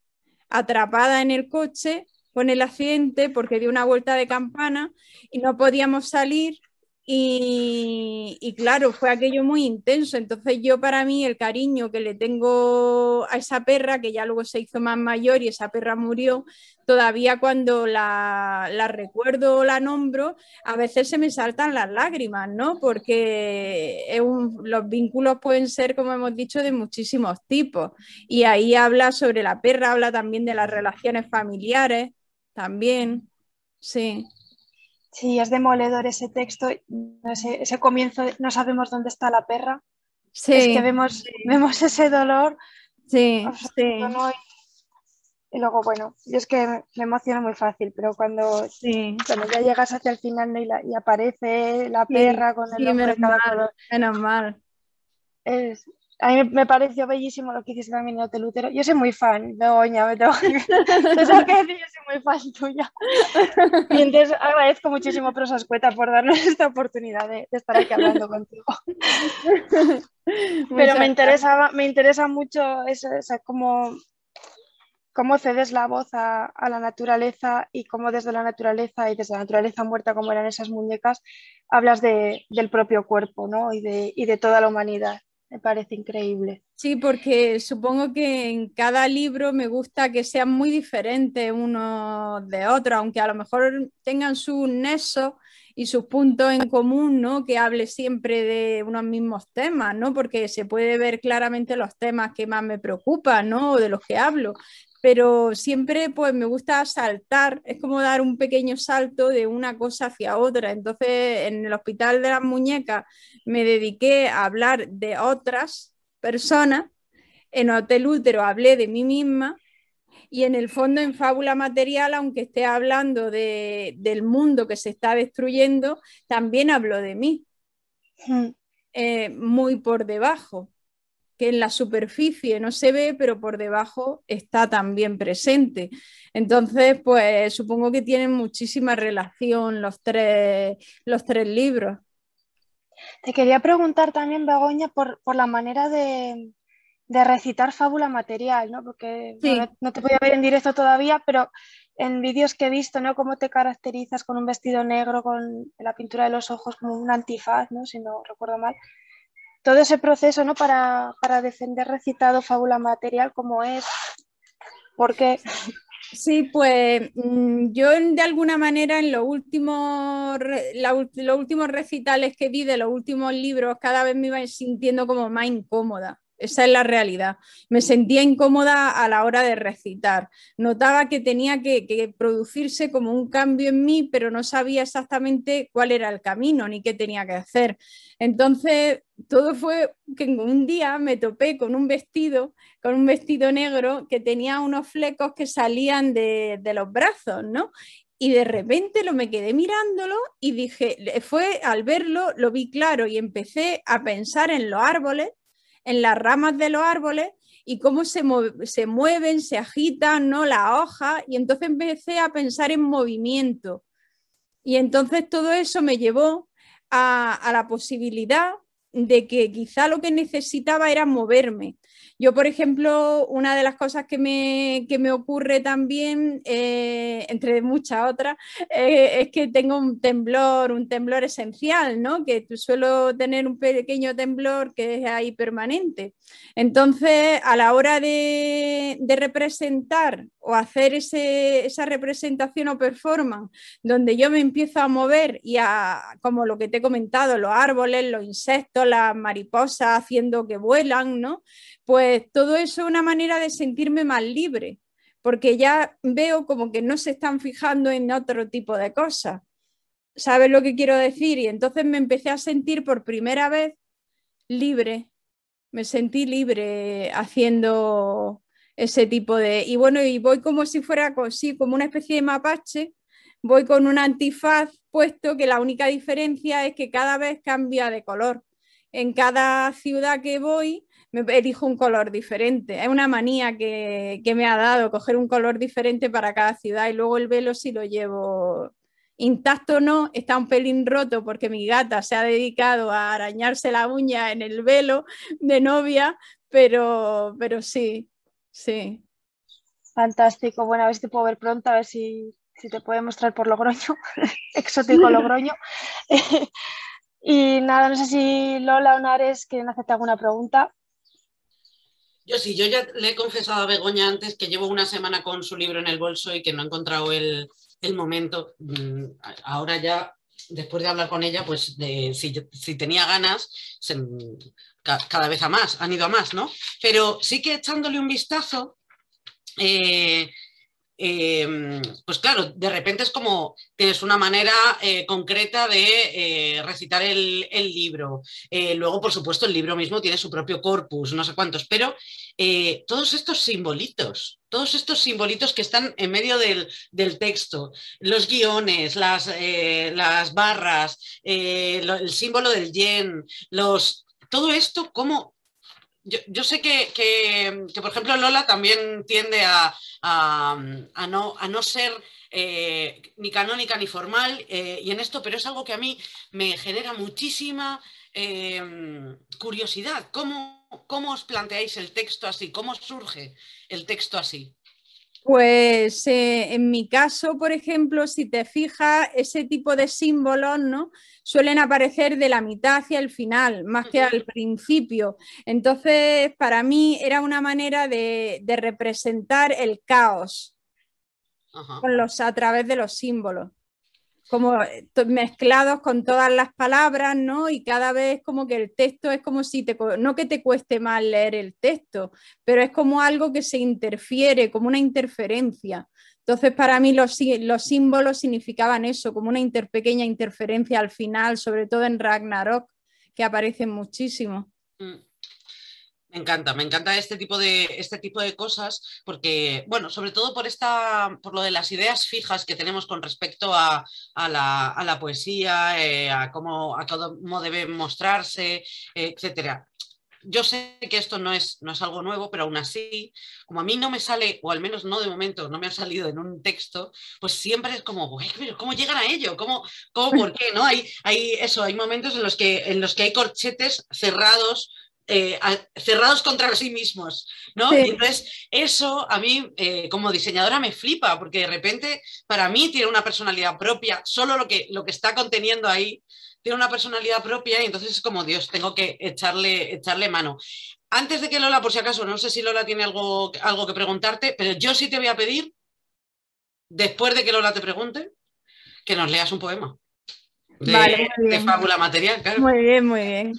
atrapadas en el coche con el accidente porque dio una vuelta de campana y no podíamos salir y claro, fue aquello muy intenso. Entonces yo para mí el cariño que le tengo a esa perra, que ya luego se hizo más mayor y esa perra murió, todavía cuando la recuerdo o la nombro, a veces se me saltan las lágrimas, ¿no? Porque los vínculos pueden ser, como hemos dicho, de muchísimos tipos. Y ahí habla sobre la perra, habla también de las relaciones familiares, también, sí. Sí, es demoledor ese texto, ese comienzo, no sabemos dónde está la perra. Sí, es que vemos ese dolor sí, absoluto, sí. ¿no? Y luego, bueno, yo es que me emociono muy fácil, pero cuando ya llegas hacia el final, ¿no? y aparece la perra con el ojo de cada color. Menos mal. A mí me pareció bellísimo lo que hiciste también en Hotel Útero. Yo soy muy fan, Begoña, te sabes que decir, yo soy muy fan tuya. Y entonces agradezco muchísimo Prosa Escueta por darnos esta oportunidad de estar aquí hablando contigo. Pero me interesa mucho cómo cedes la voz a la naturaleza y cómo desde la naturaleza muerta como eran esas muñecas, hablas del propio cuerpo, ¿no? y de toda la humanidad. Me parece increíble. Sí, porque supongo que en cada libro me gusta que sean muy diferentes unos de otros, aunque a lo mejor tengan sus nexos y sus puntos en común, ¿no? Que hable siempre de unos mismos temas, ¿no? Porque se puede ver claramente los temas que más me preocupan, ¿no? O de los que hablo. Pero siempre pues me gusta saltar, es como dar un pequeño salto de una cosa hacia otra. Entonces en el Hospital de las Muñecas me dediqué a hablar de otras personas, en Hotel Útero hablé de mí misma y en el fondo en Fábula Material, aunque esté hablando del mundo que se está destruyendo, también hablo de mí, muy por debajo, que en la superficie no se ve, pero por debajo está también presente. Entonces, pues supongo que tienen muchísima relación los tres libros. Te quería preguntar también, Begoña, por la manera de recitar Fábula Material, ¿no? Porque Sí. no te podía ver en directo todavía, pero en vídeos que he visto, ¿no? Cómo te caracterizas con un vestido negro, con la pintura de los ojos como un antifaz, ¿no? Si no recuerdo mal. Todo ese proceso, ¿no? Para defender recitado Fábula Material, ¿cómo es? ¿Por qué? Sí, pues yo de alguna manera en los últimos recitales que di de los últimos libros cada vez me iba sintiendo como más incómoda Esa es la realidad. Me sentía incómoda a la hora de recitar. Notaba que tenía que producirse como un cambio en mí, pero no sabía exactamente cuál era el camino ni qué tenía que hacer. Entonces, todo fue que un día me topé con un vestido negro que tenía unos flecos que salían de los brazos, ¿no? Y de repente me quedé mirándolo y dije, al verlo, lo vi claro y empecé a pensar en los árboles, en las ramas de los árboles y cómo se mueven, se agitan, ¿no? Las hojas, y entonces empecé a pensar en movimiento. Y entonces todo eso me llevó a la posibilidad de que quizá lo que necesitaba era moverme. Yo, por ejemplo, una de las cosas que me ocurre también, entre muchas otras, es que tengo un temblor esencial, ¿no? Que suelo tener un pequeño temblor que es ahí permanente. Entonces, a la hora de representar o hacer esa representación o performance, donde yo me empiezo a mover y como lo que te he comentado, los árboles, los insectos, las mariposas haciendo que vuelan, ¿no? Pues todo eso es una manera de sentirme más libre, porque ya veo como que no se están fijando en otro tipo de cosas. ¿Sabes lo que quiero decir? Y entonces me empecé a sentir por primera vez libre. Me sentí libre haciendo ese tipo de... Y bueno, y voy como si fuera como una especie de mapache, voy con un antifaz puesto, que la única diferencia es que cada vez cambia de color. En cada ciudad que voy me elijo un color diferente. Es una manía que me ha dado, coger un color diferente para cada ciudad, y luego el velo sí lo llevo intacto, no, está un pelín roto porque mi gata se ha dedicado a arañarse la uña en el velo de novia, pero sí, sí. Fantástico. Bueno, a ver si te puedo ver pronto, a ver si te puede mostrar por Logroño, exótico Logroño. Y nada, no sé si Lola o Nares quieren hacerte alguna pregunta. Yo sí, yo ya le he confesado a Begoña antes que llevo una semana con su libro en el bolso y que no he encontrado el momento. Ahora ya, después de hablar con ella, pues si tenía ganas, cada vez han ido a más, ¿no? Pero sí que echándole un vistazo, pues claro, de repente es como tienes una manera concreta de recitar el libro. Luego, por supuesto, el libro mismo tiene su propio corpus, no sé cuántos, pero todos estos simbolitos que están en medio del texto, los guiones, las barras, el símbolo del yen, todo esto, como... Yo sé que, por ejemplo, Lola también tiende a no ser ni canónica ni formal y en esto, pero es algo que a mí me genera muchísima curiosidad. ¿Cómo os planteáis el texto así? ¿Cómo surge el texto así? Pues en mi caso, por ejemplo, si te fijas, ese tipo de símbolos, ¿no?, suelen aparecer de la mitad hacia el final, más que al principio. Entonces, para mí era una manera de representar el caos a través de los símbolos, como mezclados con todas las palabras, ¿no? Y cada vez como que el texto es como si no que te cueste más leer el texto, pero es como algo que se interfiere, como una interferencia. Entonces, para mí los símbolos significaban eso, como una pequeña interferencia al final, sobre todo en Ragnarok, que aparecen muchísimo. Me encanta este tipo de cosas porque, bueno, sobre todo por lo de las ideas fijas que tenemos con respecto a la poesía, a cómo debe mostrarse, etcétera. Yo sé que esto no es algo nuevo, pero aún así, como a mí no me sale, o al menos no de momento, no me ha salido en un texto, pues siempre es como, ¿cómo llegan a ello? ¿Por qué? ¿No? Hay momentos en los que hay corchetes cerrados, cerrados contra sí mismos, ¿no? Sí. Y entonces eso a mí como diseñadora me flipa, porque de repente para mí tiene una personalidad propia, solo lo que está conteniendo ahí tiene una personalidad propia y entonces es como, Dios, tengo que echarle mano. Antes de que Lola, por si acaso, no sé si Lola tiene algo que preguntarte, pero yo sí te voy a pedir, después de que Lola te pregunte, que nos leas un poema Vale, muy bien. de fábula material, claro. Muy bien, muy bien.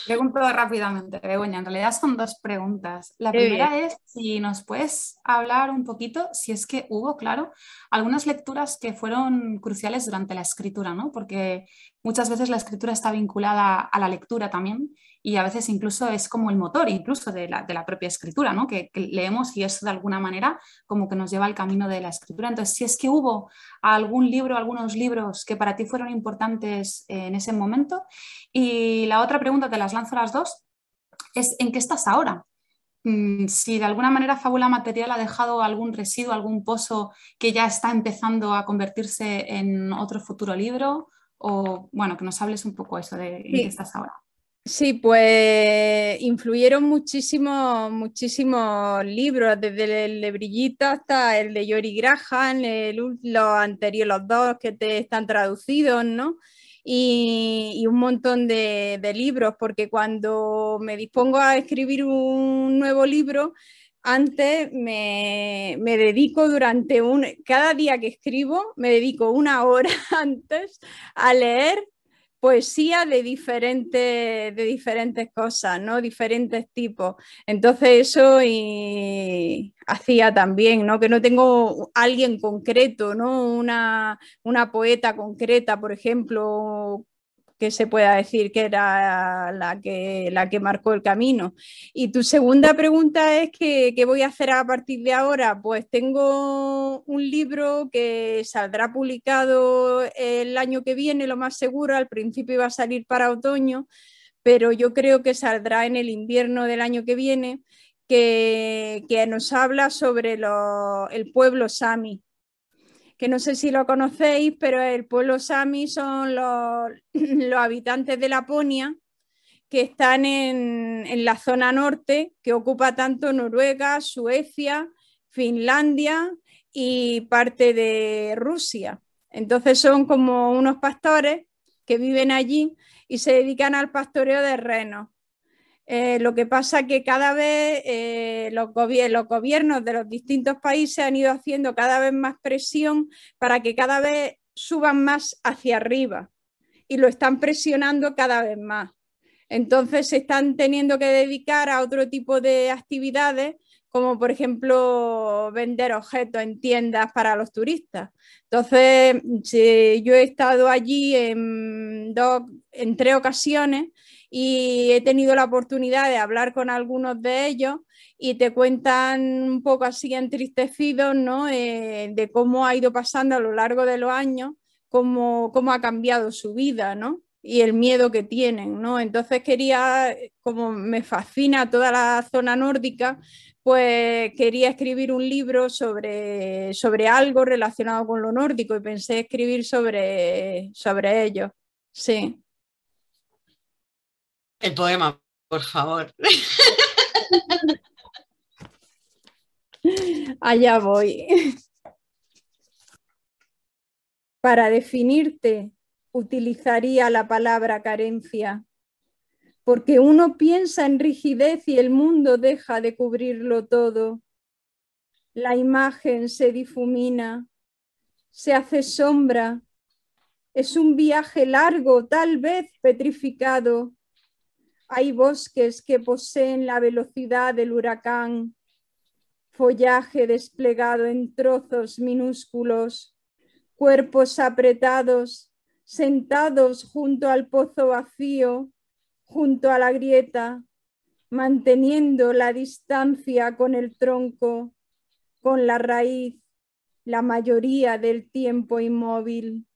Pregunto rápidamente, Begoña. En realidad son dos preguntas. La Qué bien. primera es si nos puedes hablar un poquito, si es que hubo, claro, algunas lecturas que fueron cruciales durante la escritura, ¿no? Porque muchas veces la escritura está vinculada a la lectura también y a veces incluso es como el motor incluso de la propia escritura, ¿no? Que leemos y eso de alguna manera como que nos lleva al camino de la escritura. Entonces, si es que hubo algún libro, algunos libros que para ti fueron importantes en ese momento. Y la otra pregunta, te las lanzo las dos, es ¿en qué estás ahora? Si de alguna manera Fábula Material ha dejado algún residuo, algún pozo que ya está empezando a convertirse en otro futuro libro, o bueno, que nos hables un poco eso de en qué Sí. estás ahora. Sí, pues influyeron muchísimos, muchísimos libros, desde el de Brillita hasta el de Yori Graham, los anteriores, los dos que te están traducidos, ¿no? Y un montón de libros, porque cuando me dispongo a escribir un nuevo libro, antes me dedico cada día que escribo, me dedico una hora antes a leer poesía de diferentes cosas, ¿no? Diferentes tipos. Entonces eso hacía también, ¿no? Que no tengo alguien concreto, ¿no? Una poeta concreta, por ejemplo, que se pueda decir que era la que marcó el camino. Y tu segunda pregunta es ¿qué voy a hacer a partir de ahora? Pues tengo un libro que saldrá publicado el año que viene, lo más seguro, al principio iba a salir para otoño, pero yo creo que saldrá en el invierno del año que viene, que nos habla sobre el pueblo sami, que no sé si lo conocéis, pero el pueblo sami son los habitantes de Laponia que están en la zona norte, que ocupa tanto Noruega, Suecia, Finlandia y parte de Rusia. Entonces son como unos pastores que viven allí y se dedican al pastoreo de renos. Lo que pasa es que cada vez los gobiernos de los distintos países han ido haciendo cada vez más presión para que cada vez suban más hacia arriba y lo están presionando cada vez más. Entonces se están teniendo que dedicar a otro tipo de actividades, como por ejemplo vender objetos en tiendas para los turistas. Entonces yo he estado allí en 3 ocasiones y he tenido la oportunidad de hablar con algunos de ellos y te cuentan un poco así entristecidos, ¿no? De cómo ha ido pasando a lo largo de los años, cómo ha cambiado su vida, ¿no? Y el miedo que tienen, ¿no? Entonces quería, como me fascina toda la zona nórdica, pues quería escribir un libro sobre algo relacionado con lo nórdico y pensé escribir sobre ello. Sí. El poema, por favor. Allá voy. Para definirte, utilizaría la palabra carencia, porque uno piensa en rigidez y el mundo deja de cubrirlo todo. La imagen se difumina, se hace sombra. Es un viaje largo, tal vez petrificado. Hay bosques que poseen la velocidad del huracán, follaje desplegado en trozos minúsculos, cuerpos apretados, sentados junto al pozo vacío, junto a la grieta, manteniendo la distancia con el tronco, con la raíz, la mayoría del tiempo inmóvil.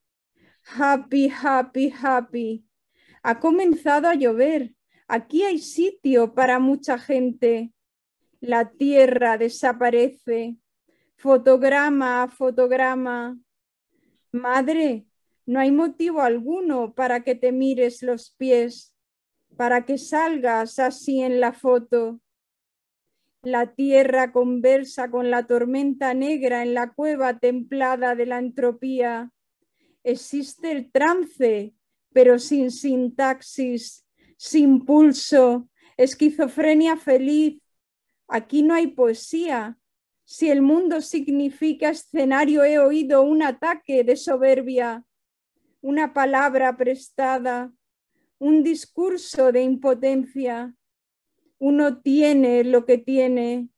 Happy, happy, happy. Ha comenzado a llover. Aquí hay sitio para mucha gente. La tierra desaparece. Fotograma a fotograma. Madre, no hay motivo alguno para que te mires los pies, para que salgas así en la foto. La tierra conversa con la tormenta negra en la cueva templada de la entropía. Existe el trance, pero sin sintaxis, sin pulso, esquizofrenia feliz. Aquí no hay poesía. Si el mundo significa escenario, he oído un ataque de soberbia, una palabra prestada, un discurso de impotencia. Uno tiene lo que tiene.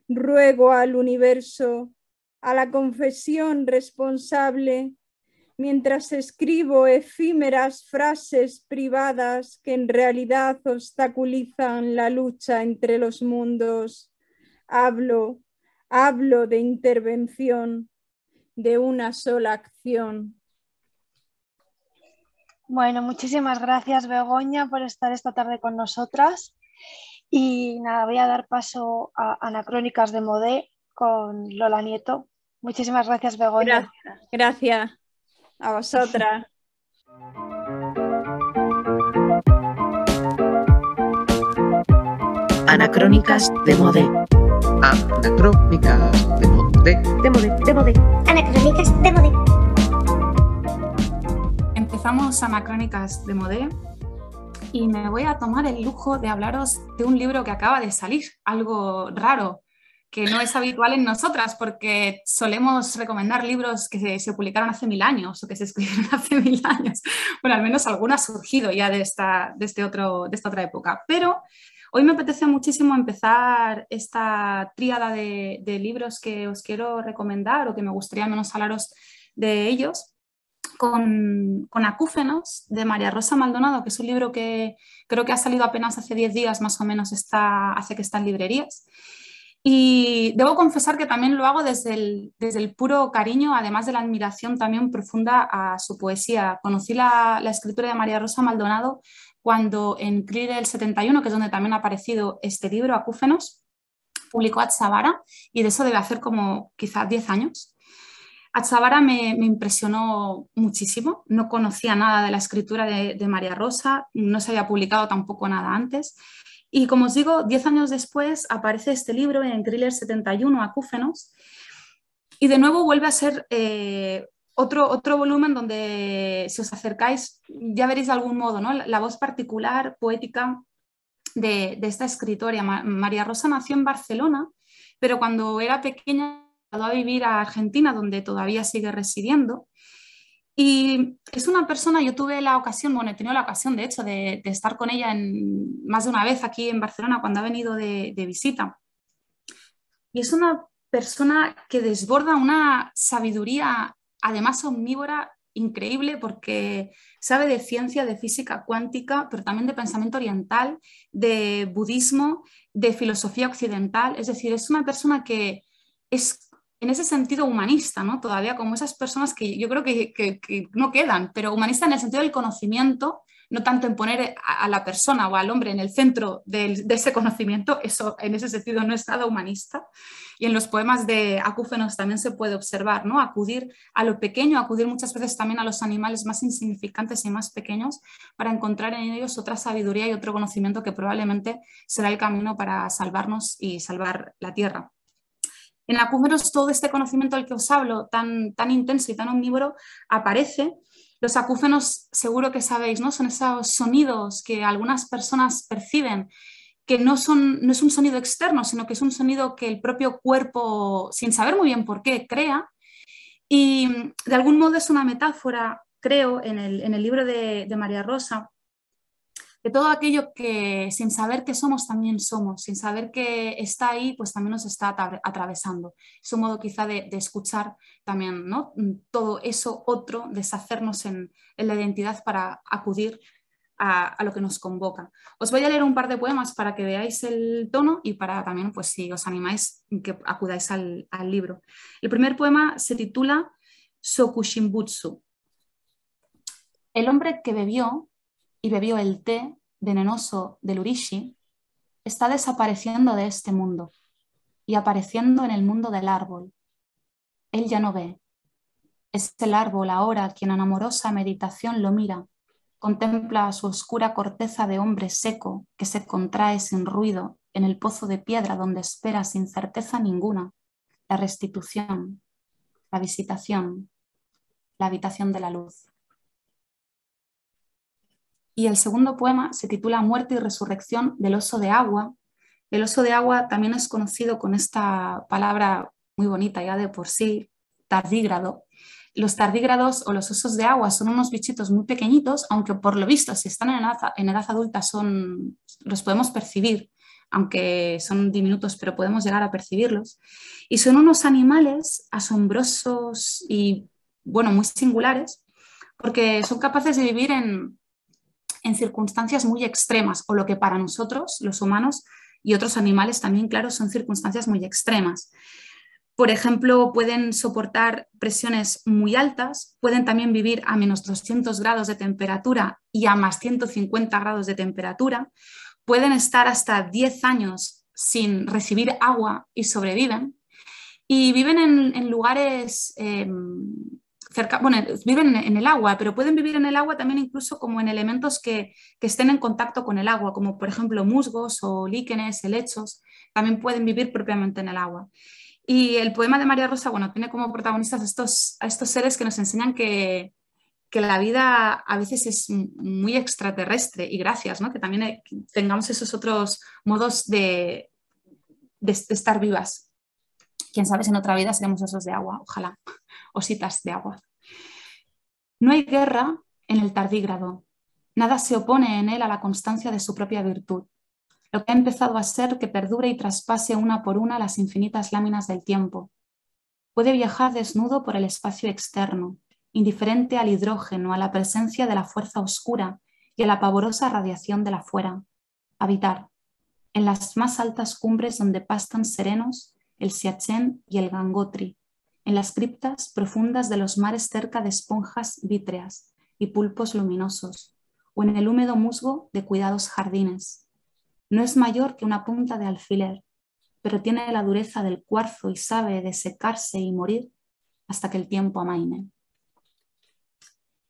Ruego al universo, a la confesión responsable, mientras escribo efímeras frases privadas que en realidad obstaculizan la lucha entre los mundos. Hablo de intervención, de una sola acción. Bueno, muchísimas gracias, Begoña, por estar esta tarde con nosotras. Y nada, voy a dar paso a Anacrónicas de Modé con Lola Nieto. Muchísimas gracias, Begoña. Gracias a vosotras. Anacrónicas de Modé. Anacrónicas de Modé. De Modé. Anacrónicas de Modé. Empezamos Anacrónicas de Modé y me voy a tomar el lujo de hablaros de un libro que acaba de salir, algo raro, que no es habitual en nosotras, porque solemos recomendar libros que se publicaron hace 1000 años o que se escribieron hace 1000 años. Bueno, al menos alguno ha surgido ya de esta otra época. Pero hoy me apetece muchísimo empezar esta tríada de libros que os quiero recomendar o que me gustaría al menos hablaros de ellos, con Acúfenos, de María Rosa Maldonado, que es un libro que creo que ha salido apenas hace 10 días más o menos, hace que está en librerías. Y debo confesar que también lo hago desde el puro cariño, además de la admiración también profunda a su poesía. Conocí la escritura de María Rosa Maldonado cuando en CRIL del 71, que es donde también ha aparecido este libro, Acúfenos, publicó Atzavara, y de eso debe hacer como quizás 10 años. Atzavara me impresionó muchísimo, no conocía nada de la escritura de María Rosa, no se había publicado tampoco nada antes. Y como os digo, 10 años después aparece este libro en Thriller 71, Acúfenos, y de nuevo vuelve a ser otro volumen donde, si os acercáis, ya veréis de algún modo, ¿no?, la voz particular, poética de esta escritora. María Rosa nació en Barcelona, pero cuando era pequeña a vivir a Argentina, donde todavía sigue residiendo. Y es una persona, yo tuve la ocasión, bueno, he tenido la ocasión, de hecho, de estar con ella más de una vez aquí en Barcelona cuando ha venido de visita. Y es una persona que desborda una sabiduría, además omnívora, increíble, porque sabe de ciencia, de física cuántica, pero también de pensamiento oriental, de budismo, de filosofía occidental. Es decir, es una persona que es en ese sentido humanista, ¿no? Todavía como esas personas que yo creo que no quedan, pero humanista en el sentido del conocimiento, no tanto en poner a la persona o al hombre en el centro de ese conocimiento. Eso en ese sentido no es nada humanista. Y en los poemas de Acúfenos también se puede observar, ¿no?, acudir a lo pequeño, acudir muchas veces también a los animales más insignificantes y más pequeños para encontrar en ellos otra sabiduría y otro conocimiento que probablemente será el camino para salvarnos y salvar la tierra. En Acúfenos todo este conocimiento del que os hablo, tan intenso y tan omnívoro, aparece. Los acúfenos, seguro que sabéis, ¿no?, son esos sonidos que algunas personas perciben, que no es un sonido externo, sino que es un sonido que el propio cuerpo, sin saber muy bien por qué, crea. Y de algún modo es una metáfora, creo, en el libro de María Rosa, de todo aquello que sin saber que somos también somos, sin saber que está ahí, pues también nos está atravesando. Es un modo quizá de escuchar también, ¿no?, todo eso otro, deshacernos en la identidad para acudir a lo que nos convoca. Os voy a leer un par de poemas para que veáis el tono y para también, pues si os animáis, que acudáis al libro. El primer poema se titula Sokushinbutsu. El hombre que bebió y bebió el té venenoso del Urishi, está desapareciendo de este mundo y apareciendo en el mundo del árbol. Él ya no ve. Es el árbol ahora quien en amorosa meditación lo mira, contempla su oscura corteza de hombre seco que se contrae sin ruido en el pozo de piedra donde espera sin certeza ninguna la restitución, la visitación, la habitación de la luz. Y el segundo poema se titula Muerte y resurrección del oso de agua. El oso de agua también es conocido con esta palabra muy bonita ya de por sí, tardígrado, los tardígrados o los osos de agua son unos bichitos muy pequeñitos, aunque por lo visto si están en edad adulta los podemos percibir, aunque son diminutos, pero podemos llegar a percibirlos. Y son unos animales asombrosos y, bueno, muy singulares, porque son capaces de vivir en circunstancias muy extremas, o lo que para nosotros, los humanos y otros animales también, claro, son circunstancias muy extremas. Por ejemplo, pueden soportar presiones muy altas, pueden también vivir a menos 200 grados de temperatura y a más 150 grados de temperatura, pueden estar hasta 10 años sin recibir agua y sobreviven, y viven en lugares viven en el agua, pero pueden vivir en el agua también incluso como en elementos que estén en contacto con el agua, como por ejemplo musgos o líquenes, helechos, también pueden vivir propiamente en el agua. Y el poema de María Rosa, bueno, tiene como protagonistas a estos seres que nos enseñan que la vida a veces es muy extraterrestre, y gracias, ¿no? Que también tengamos esos otros modos de estar vivas. Quién sabe si en otra vida seremos osos de agua, ojalá, ositas de agua. No hay guerra en el tardígrado, nada se opone en él a la constancia de su propia virtud. Lo que ha empezado a ser que perdure y traspase una por una las infinitas láminas del tiempo. Puede viajar desnudo por el espacio externo, indiferente al hidrógeno, a la presencia de la fuerza oscura y a la pavorosa radiación de la fuera. Habitar en las más altas cumbres donde pastan serenos el Siachen y el Gangotri, en las criptas profundas de los mares cerca de esponjas vítreas y pulpos luminosos, o en el húmedo musgo de cuidados jardines. No es mayor que una punta de alfiler, pero tiene la dureza del cuarzo y sabe de secarse y morir hasta que el tiempo amaine.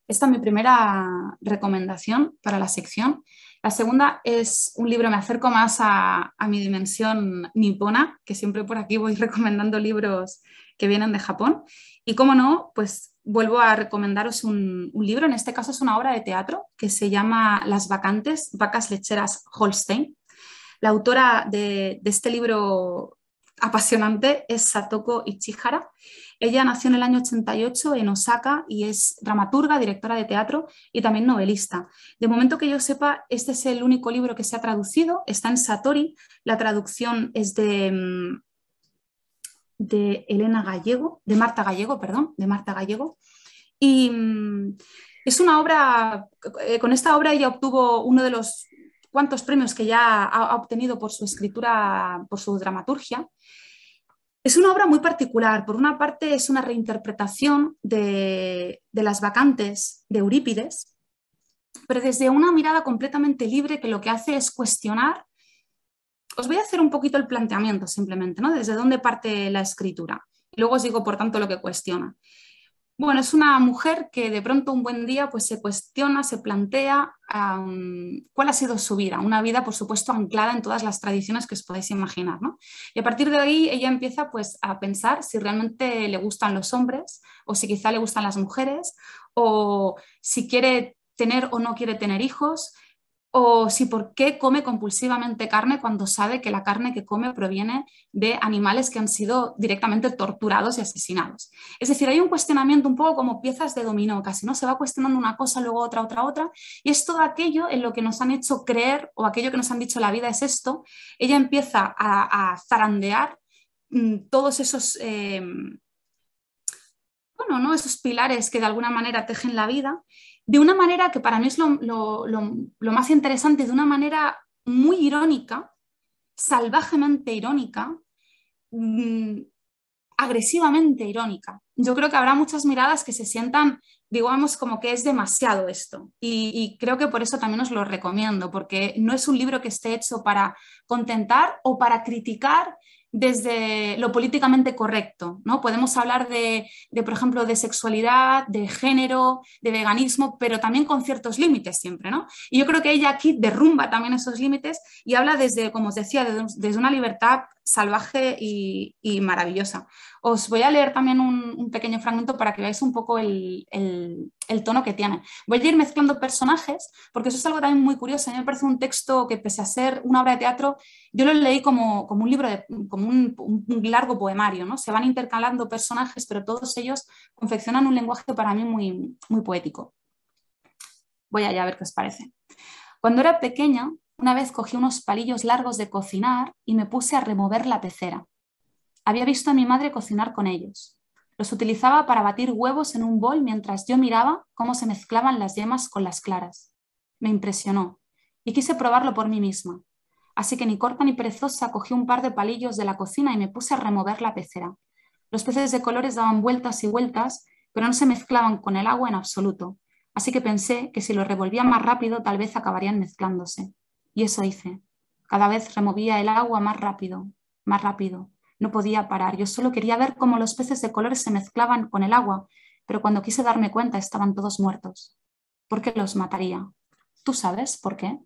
Esta es mi primera recomendación para la sección. La segunda es un libro, me acerco más a mi dimensión nipona, que siempre por aquí voy recomendando libros que vienen de Japón. Y como no, pues vuelvo a recomendaros un libro, en este caso es una obra de teatro que se llama Las vacantes, vacas lecheras Holstein. La autora de este libro apasionante es Satoko Ichihara. Ella nació en el año 88 en Osaka y es dramaturga, directora de teatro y también novelista. De momento que yo sepa, este es el único libro que se ha traducido, está en Satori, la traducción es de Marta Gallego, y es una obra, con esta obra ella obtuvo uno de los cuantos premios que ya ha obtenido por su escritura, por su dramaturgia. Es una obra muy particular. Por una parte es una reinterpretación de Las vacantes de Eurípides, pero desde una mirada completamente libre que lo que hace es cuestionar. Os voy a hacer un poquito el planteamiento simplemente, ¿no? Desde dónde parte la escritura. Y luego os digo, por tanto, lo que cuestiona. Bueno, es una mujer que de pronto un buen día pues, se cuestiona, se plantea cuál ha sido su vida. Una vida, por supuesto, anclada en todas las tradiciones que os podéis imaginar, ¿no? Y a partir de ahí ella empieza pues, a pensar si realmente le gustan los hombres o si quizá le gustan las mujeres o si quiere tener o no quiere tener hijos, o si por qué come compulsivamente carne cuando sabe que la carne que come proviene de animales que han sido directamente torturados y asesinados. Es decir, hay un cuestionamiento un poco como piezas de dominó casi, ¿no? Se va cuestionando una cosa, luego otra, y es todo aquello en lo que nos han hecho creer o aquello que nos han dicho la vida es esto. Ella empieza a zarandear todos esos, esos pilares que de alguna manera tejen la vida, de una manera que para mí es lo más interesante, de una manera muy irónica, salvajemente irónica, agresivamente irónica. Yo creo que habrá muchas miradas que se sientan, digamos, como que es demasiado esto. Y creo que por eso también os lo recomiendo, porque no es un libro que esté hecho para contentar o para criticar desde lo políticamente correcto, ¿no? Podemos hablar por ejemplo, de sexualidad, de género, de veganismo, pero también con ciertos límites siempre, ¿no? Y yo creo que ella aquí derrumba también esos límites y habla desde, como os decía, desde una libertad salvaje y maravillosa. Os voy a leer también un pequeño fragmento para que veáis un poco el el tono que tiene. Voy a ir mezclando personajes, porque eso es algo también muy curioso. A mí me parece un texto que, pese a ser una obra de teatro, yo lo leí como un libro, como un largo poemario, ¿no? Se van intercalando personajes, pero todos ellos confeccionan un lenguaje para mí muy, muy poético. Voy allá a ver qué os parece. Cuando era pequeña, una vez cogí unos palillos largos de cocinar y me puse a remover la pecera. Había visto a mi madre cocinar con ellos. Los utilizaba para batir huevos en un bol mientras yo miraba cómo se mezclaban las yemas con las claras. Me impresionó y quise probarlo por mí misma. Así que ni corta ni perezosa cogí un par de palillos de la cocina y me puse a remover la pecera. Los peces de colores daban vueltas y vueltas, pero no se mezclaban con el agua en absoluto. Así que pensé que si los revolvía más rápido tal vez acabarían mezclándose. Y eso hice. Cada vez removía el agua más rápido, más rápido. No podía parar. Yo solo quería ver cómo los peces de colores se mezclaban con el agua, pero cuando quise darme cuenta estaban todos muertos. ¿Por qué los mataría? ¿Tú sabes por qué?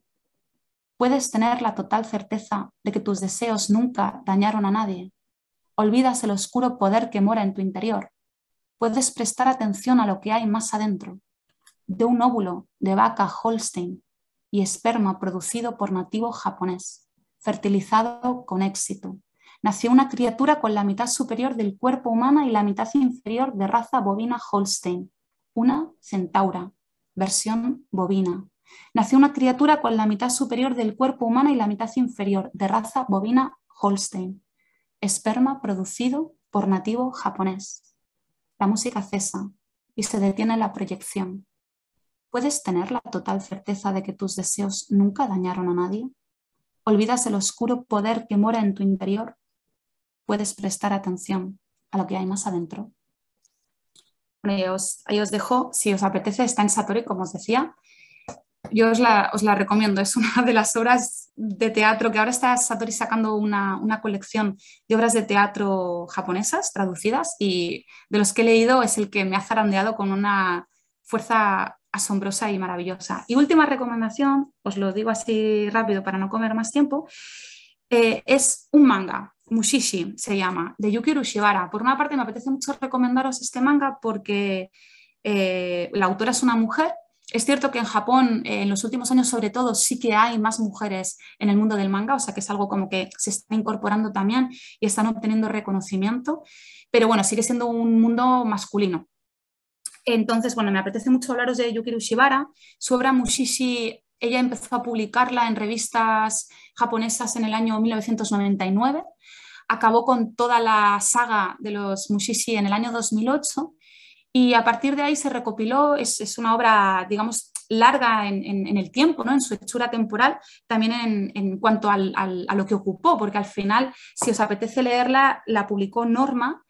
Puedes tener la total certeza de que tus deseos nunca dañaron a nadie. Olvidas el oscuro poder que mora en tu interior. Puedes prestar atención a lo que hay más adentro. De un óvulo de vaca Holstein y esperma producido por nativo japonés, fertilizado con éxito, nació una criatura con la mitad superior del cuerpo humana y la mitad inferior de raza bovina Holstein, una centaura, versión bovina. Nació una criatura con la mitad superior del cuerpo humana y la mitad inferior de raza bovina Holstein, esperma producido por nativo japonés. La música cesa y se detiene la proyección. ¿Puedes tener la total certeza de que tus deseos nunca dañaron a nadie? ¿Olvidas el oscuro poder que mora en tu interior? ¿Puedes prestar atención a lo que hay más adentro? Bueno, ahí os dejo, si os apetece, está en Satori, como os decía. Yo os la recomiendo, es una de las obras de teatro que ahora está Satori sacando una colección de obras de teatro japonesas traducidas, y de los que he leído es el que me ha zarandeado con una fuerza asombrosa y maravillosa. Y última recomendación, os lo digo así rápido para no comer más tiempo, es un manga, Mushishi se llama, de Yuki Ushibara. Por una parte me apetece mucho recomendaros este manga porque la autora es una mujer. Es cierto que en Japón en los últimos años sobre todo sí que hay más mujeres en el mundo del manga, o sea que es algo como que se está incorporando también y están obteniendo reconocimiento, pero bueno, sigue siendo un mundo masculino. Entonces, bueno, me apetece mucho hablaros de Yuki Ushibara. Su obra Mushishi, ella empezó a publicarla en revistas japonesas en el año 1999. Acabó con toda la saga de los Mushishi en el año 2008 y a partir de ahí se recopiló. Es una obra, digamos, larga en el tiempo, ¿no? En su hechura temporal, también en cuanto a lo que ocupó, porque al final, si os apetece leerla, la publicó Norma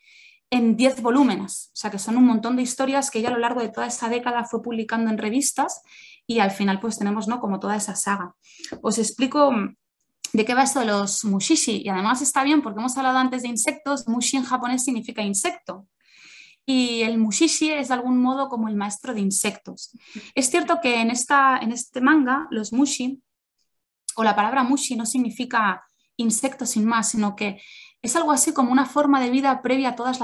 en 10 volúmenes, o sea que son un montón de historias que ella a lo largo de toda esa década fue publicando en revistas y al final pues tenemos, ¿no?, como toda esa saga. Os explico de qué va esto de los mushishi y además está bien porque hemos hablado antes de insectos. Mushi en japonés significa insecto y el mushishi es de algún modo como el maestro de insectos. Es cierto que en este manga los mushi, o la palabra mushi, no significa insecto sin más, sino que es algo así como una forma de vida previa a todas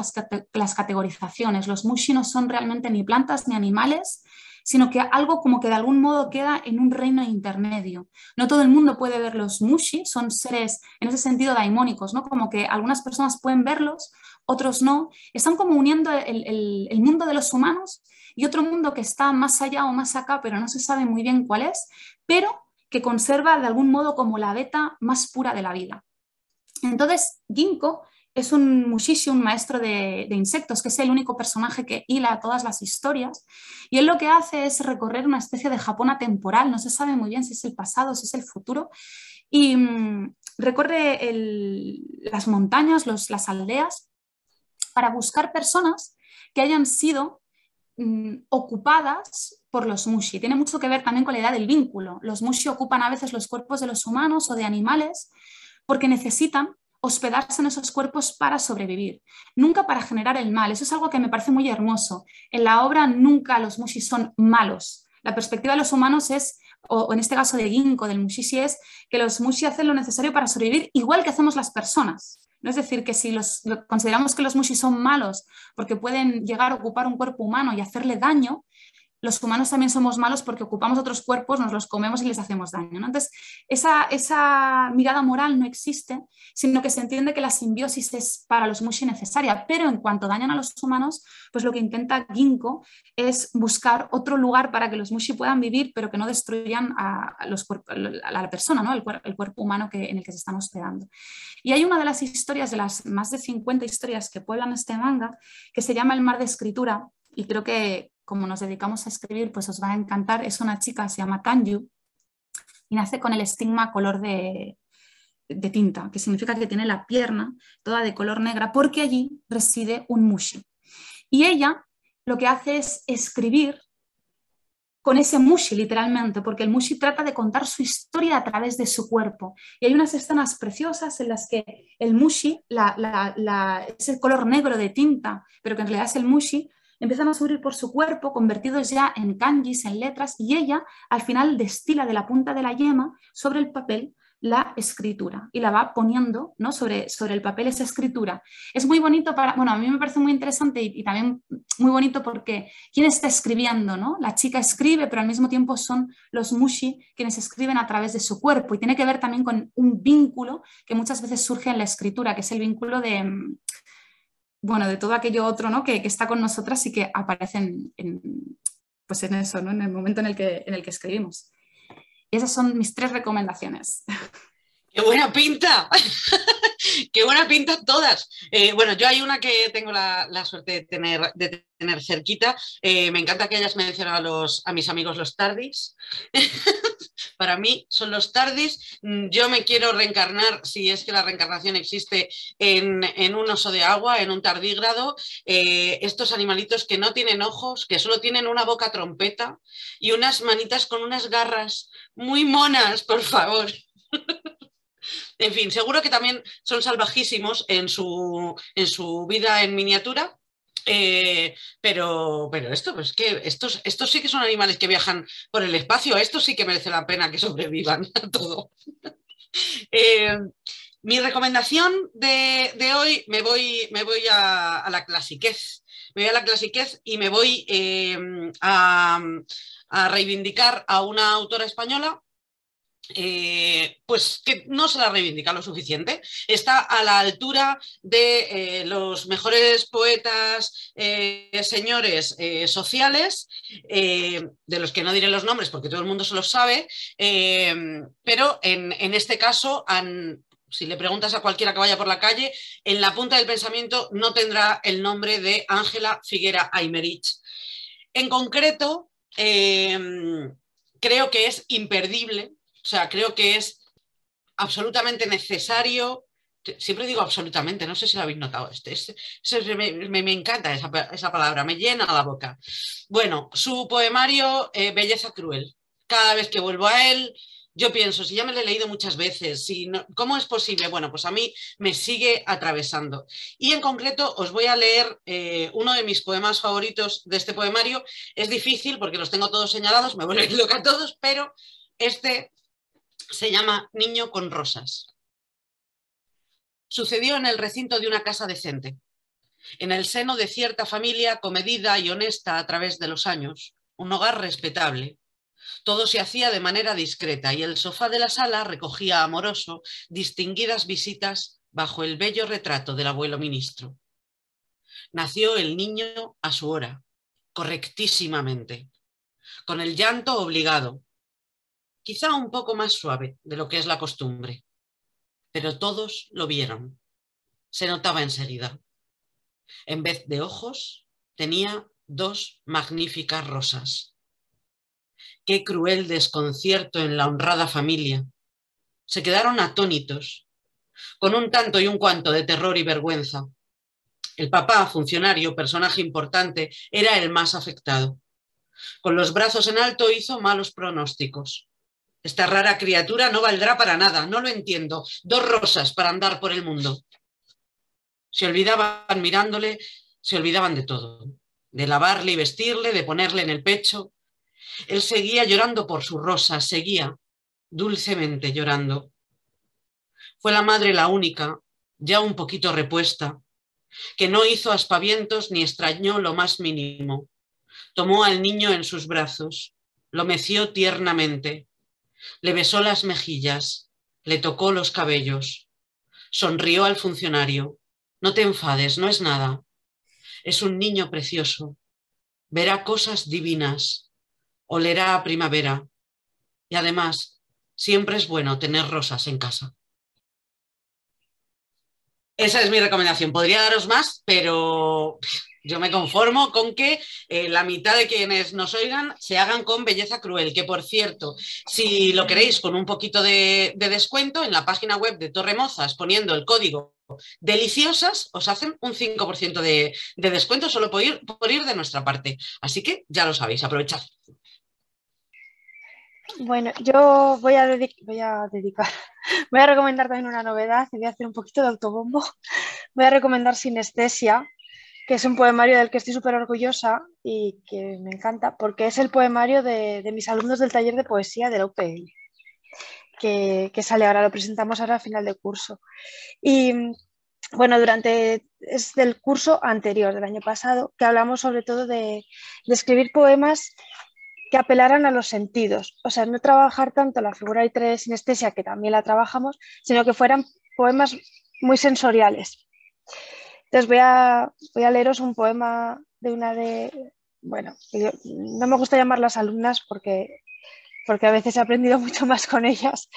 las categorizaciones. Los mushi no son realmente ni plantas ni animales, sino que algo como que de algún modo queda en un reino intermedio. No todo el mundo puede ver los mushi, son seres en ese sentido daimónicos, ¿no? Como que algunas personas pueden verlos, otros no. Están como uniendo el mundo de los humanos y otro mundo que está más allá o más acá, pero no se sabe muy bien cuál es, pero que conserva de algún modo como la beta más pura de la vida. Entonces, Ginko es un mushishi, un maestro de insectos, que es el único personaje que hila todas las historias, y él lo que hace es recorrer una especie de Japón atemporal, no se sabe muy bien si es el pasado, si es el futuro, y recorre las montañas, las aldeas, para buscar personas que hayan sido ocupadas por los mushi. Tiene mucho que ver también con la idea del vínculo. Los mushi ocupan a veces los cuerpos de los humanos o de animales porque necesitan hospedarse en esos cuerpos para sobrevivir, nunca para generar el mal. Eso es algo que me parece muy hermoso. En la obra nunca los mushi son malos. La perspectiva de los humanos es, o en este caso de Ginko, del mushishi, es que los mushi hacen lo necesario para sobrevivir igual que hacemos las personas. No es decir, que si consideramos que los mushi son malos porque pueden llegar a ocupar un cuerpo humano y hacerle daño, los humanos también somos malos porque ocupamos otros cuerpos, nos los comemos y les hacemos daño, ¿no? Entonces, esa mirada moral no existe, sino que se entiende que la simbiosis es para los mushi necesaria, pero en cuanto dañan a los humanos, pues lo que intenta Ginkgo es buscar otro lugar para que los mushi puedan vivir, pero que no destruyan a la persona, ¿no? El cuerpo humano en el que se están hospedando. Y hay una de las historias, de las más de 50 historias que pueblan este manga, que se llama El mar de escritura, y creo que como nos dedicamos a escribir, pues os va a encantar. Es una chica, se llama Tanju, y nace con el estigma color de tinta, que significa que tiene la pierna toda de color negra, porque allí reside un mushi. Y ella lo que hace es escribir con ese mushi, literalmente, porque el mushi trata de contar su historia a través de su cuerpo. Y hay unas escenas preciosas en las que el mushi, ese color negro de tinta, pero que en realidad es el mushi, empiezan a subir por su cuerpo, convertidos ya en kanjis, en letras, y ella al final destila de la punta de la yema sobre el papel la escritura y la va poniendo, ¿no? sobre el papel esa escritura. Es muy bonito bueno, a mí me parece muy interesante y también muy bonito porque ¿quién está escribiendo, ¿no? La chica escribe, pero al mismo tiempo son los mushi quienes escriben a través de su cuerpo, y tiene que ver también con un vínculo que muchas veces surge en la escritura, que es el vínculo de todo aquello otro, ¿no? que está con nosotras y que aparece pues en eso, ¿no? En el momento en el que escribimos. Y esas son mis 3 recomendaciones. ¡Qué buena pinta! ¡Qué buena pinta todas! Bueno, yo hay una que tengo la suerte de tener cerquita. Me encanta que hayas mencionado a mis amigos los tardis. Para mí son los tardis. Yo me quiero reencarnar, si es que la reencarnación existe, en un oso de agua, en un tardígrado. Estos animalitos que no tienen ojos, que solo tienen una boca trompeta y unas manitas con unas garras muy monas, por favor. En fin, seguro que también son salvajísimos en su vida en miniatura. Pero esto, pues que estos sí que son animales que viajan por el espacio. Estos sí que merece la pena que sobrevivan a todo. Mi recomendación de hoy, me voy a la clasiquez. Me voy a la clasiquez y me voy a reivindicar a una autora española. Pues que no se la reivindica lo suficiente. Está a la altura de los mejores poetas, señores sociales, de los que no diré los nombres porque todo el mundo se los sabe, pero en este caso si le preguntas a cualquiera que vaya por la calle, en la punta del pensamiento no tendrá el nombre de Ángela Figuera Aymerich. En concreto, creo que es imperdible. O sea, creo que es absolutamente necesario, siempre digo absolutamente, no sé si lo habéis notado, me encanta esa palabra, me llena la boca. Bueno, su poemario Belleza Cruel. Cada vez que vuelvo a él, yo pienso, si ya me lo he leído muchas veces, ¿cómo es posible? Bueno, pues a mí me sigue atravesando. Y en concreto os voy a leer uno de mis poemas favoritos de este poemario. Es difícil porque los tengo todos señalados, me vuelven loca a todos, pero este se llama Niño con rosas. Sucedió en el recinto de una casa decente, en el seno de cierta familia comedida y honesta a través de los años, un hogar respetable. Todo se hacía de manera discreta y el sofá de la sala recogía amoroso distinguidas visitas bajo el bello retrato del abuelo ministro. Nació el niño a su hora, correctísimamente, con el llanto obligado, quizá un poco más suave de lo que es la costumbre, pero todos lo vieron. Se notaba enseguida. En vez de ojos, tenía 2 magníficas rosas. Qué cruel desconcierto en la honrada familia. Se quedaron atónitos, con un tanto y un cuanto de terror y vergüenza. El papá, funcionario, personaje importante, era el más afectado. Con los brazos en alto hizo malos pronósticos. Esta rara criatura no valdrá para nada, no lo entiendo. 2 rosas para andar por el mundo. Se olvidaban mirándole, se olvidaban de todo. De lavarle y vestirle, de ponerle en el pecho. Él seguía llorando por sus rosas, seguía dulcemente llorando. Fue la madre la única, ya un poquito repuesta, que no hizo aspavientos ni extrañó lo más mínimo. Tomó al niño en sus brazos, lo meció tiernamente, le besó las mejillas, le tocó los cabellos, sonrió al funcionario. No te enfades, no es nada. Es un niño precioso. Verá cosas divinas, olerá a primavera y además siempre es bueno tener rosas en casa. Esa es mi recomendación. Podría daros más, pero yo me conformo con que la mitad de quienes nos oigan se hagan con Belleza Cruel, que por cierto, si lo queréis con un poquito de descuento, en la página web de Torremozas, poniendo el código deliciosas, os hacen un 5% de descuento solo por ir de nuestra parte. Así que ya lo sabéis, aprovechad. Bueno, yo voy a recomendar también una novedad y voy a hacer un poquito de autobombo. Voy a recomendar Sinestesia, que es un poemario del que estoy súper orgullosa y que me encanta, porque es el poemario de mis alumnos del taller de poesía de la UPL, que sale ahora, lo presentamos ahora a final de curso. Y bueno, es del curso anterior, del año pasado, que hablamos sobre todo de escribir poemas que apelaran a los sentidos, o sea, no trabajar tanto la figura literaria de sinestesia, que también la trabajamos, sino que fueran poemas muy sensoriales. Entonces voy a leeros un poema de bueno, no me gusta llamarlas alumnas porque a veces he aprendido mucho más con ellas,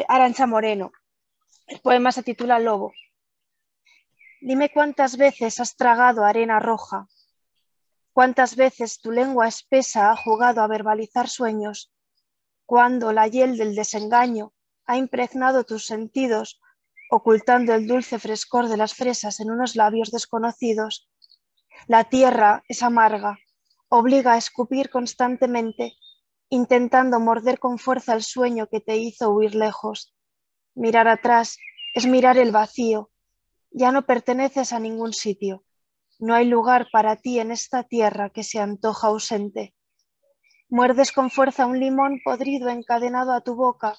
Arantxa Moreno. El poema se titula Lobo. Dime cuántas veces has tragado arena roja. ¿Cuántas veces tu lengua espesa ha jugado a verbalizar sueños? Cuando la hiel del desengaño ha impregnado tus sentidos, ocultando el dulce frescor de las fresas en unos labios desconocidos. La tierra es amarga, obliga a escupir constantemente, intentando morder con fuerza el sueño que te hizo huir lejos. Mirar atrás es mirar el vacío. Ya no perteneces a ningún sitio. No hay lugar para ti en esta tierra que se antoja ausente. Muerdes con fuerza un limón podrido encadenado a tu boca,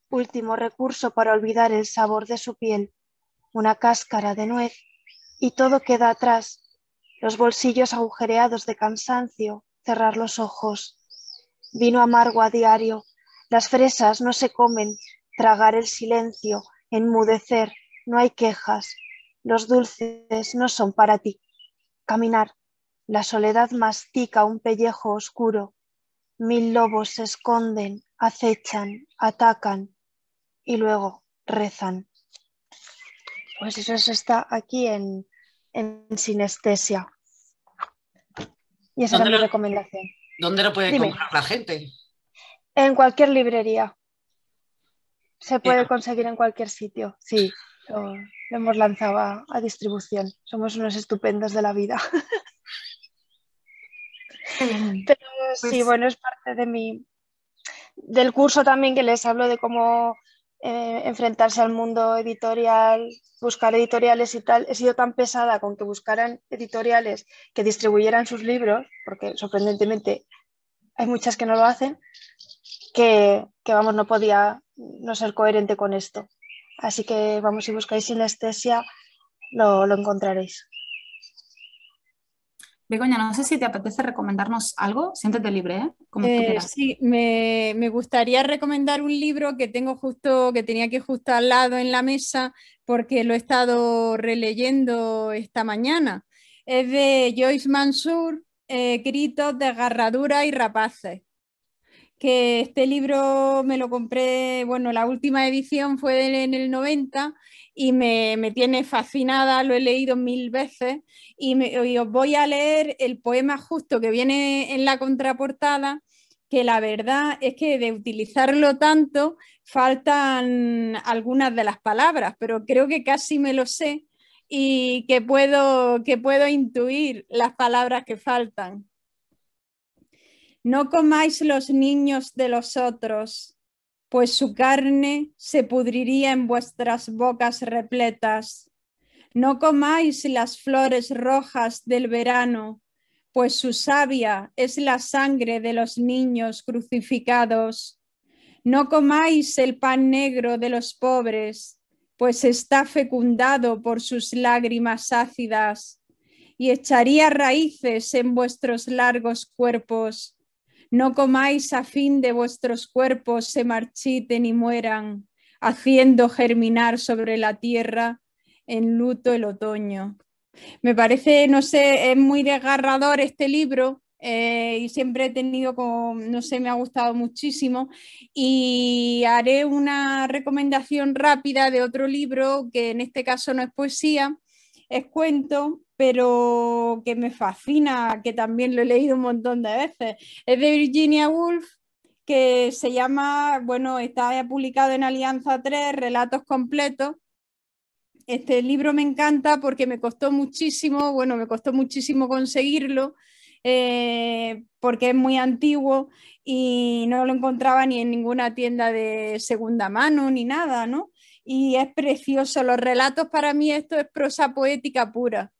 último recurso para olvidar el sabor de su piel, una cáscara de nuez, y todo queda atrás, los bolsillos agujereados de cansancio, cerrar los ojos. Vino amargo a diario, las fresas no se comen, tragar el silencio, enmudecer, no hay quejas, los dulces no son para ti. Caminar, la soledad mastica un pellejo oscuro, 1000 lobos se esconden, acechan, atacan y luego rezan. Pues eso está aquí en Sinestesia. Y esa era mi recomendación. ¿Dónde lo puede Dime. comprar la gente? En cualquier librería. Se puede conseguir en cualquier sitio. Sí, lo hemos lanzado a distribución. Somos unos estupendos de la vida. Pero sí, bueno, es parte del curso también, que les hablo de cómo enfrentarse al mundo editorial, buscar editoriales y tal. He sido tan pesada con que buscaran editoriales que distribuyeran sus libros, porque sorprendentemente hay muchas que no lo hacen, que vamos, no podía no ser coherente con esto. Así que vamos, si buscáis Sinestesia, lo encontraréis. Begoña, no sé si te apetece recomendarnos algo. Siéntete libre, ¿eh? Como tú quieras. Sí, me gustaría recomendar un libro que tenía aquí justo al lado en la mesa, porque lo he estado releyendo esta mañana. Es de Joyce Mansur, Gritos, Desgarraduras y Rapaces. Que este libro me lo compré, bueno, la última edición fue en el 90 y me tiene fascinada, lo he leído 1000 veces y os voy a leer el poema justo que viene en la contraportada, que la verdad es que de utilizarlo tanto faltan algunas de las palabras, pero creo que casi me lo sé y que puedo intuir las palabras que faltan. No comáis los niños de los otros, pues su carne se pudriría en vuestras bocas repletas. No comáis las flores rojas del verano, pues su savia es la sangre de los niños crucificados. No comáis el pan negro de los pobres, pues está fecundado por sus lágrimas ácidas. y echaría raíces en vuestros largos cuerpos. No comáis a fin de vuestros cuerpos se marchiten y mueran, haciendo germinar sobre la tierra en luto el otoño. Me parece, no sé, es muy desgarrador este libro. Y siempre he tenido como, no sé, me ha gustado muchísimo, y haré una recomendación rápida de otro libro que en este caso no es poesía, es cuento, pero que me fascina, que también lo he leído un montón de veces. Es de Virginia Woolf, que se llama, bueno, está publicado en Alianza 3, Relatos Completos. Este libro me encanta porque me costó muchísimo conseguirlo, porque es muy antiguo y no lo encontraba ni en ninguna tienda de segunda mano ni nada, ¿no? Y es precioso. Los relatos, para mí esto es prosa poética pura.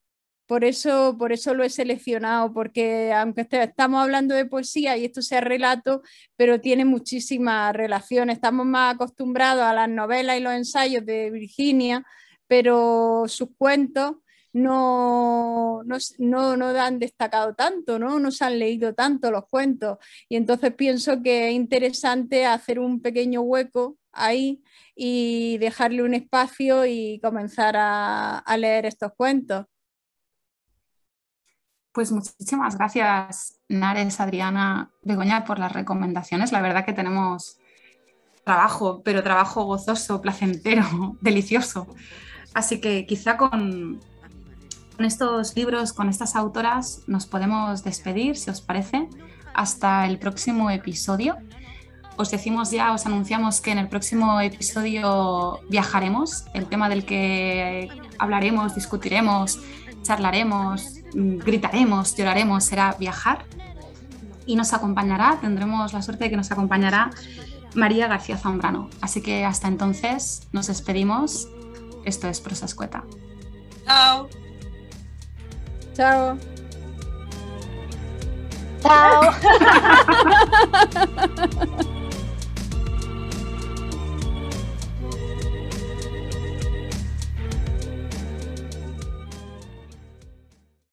Por eso lo he seleccionado, porque aunque estamos hablando de poesía y esto sea relato, pero tiene muchísima relación. Estamos más acostumbrados a las novelas y los ensayos de Virginia, pero sus cuentos no han destacado tanto, no se han leído tanto los cuentos, y entonces pienso que es interesante hacer un pequeño hueco ahí y dejarle un espacio y comenzar a leer estos cuentos. Pues muchísimas gracias, Nares, Adriana, Begoña, por las recomendaciones. La verdad que tenemos trabajo, pero trabajo gozoso, placentero, delicioso. Así que quizá con estos libros, con estas autoras, nos podemos despedir, si os parece, hasta el próximo episodio. Os decimos ya, os anunciamos que en el próximo episodio viajaremos. El tema del que hablaremos, discutiremos, charlaremos, gritaremos, lloraremos, será viajar. Y nos acompañará, tendremos la suerte de que nos acompañará María García Zambrano. Así que hasta entonces nos despedimos. Esto es Prosa Escueta. Chao. Chao. Chao.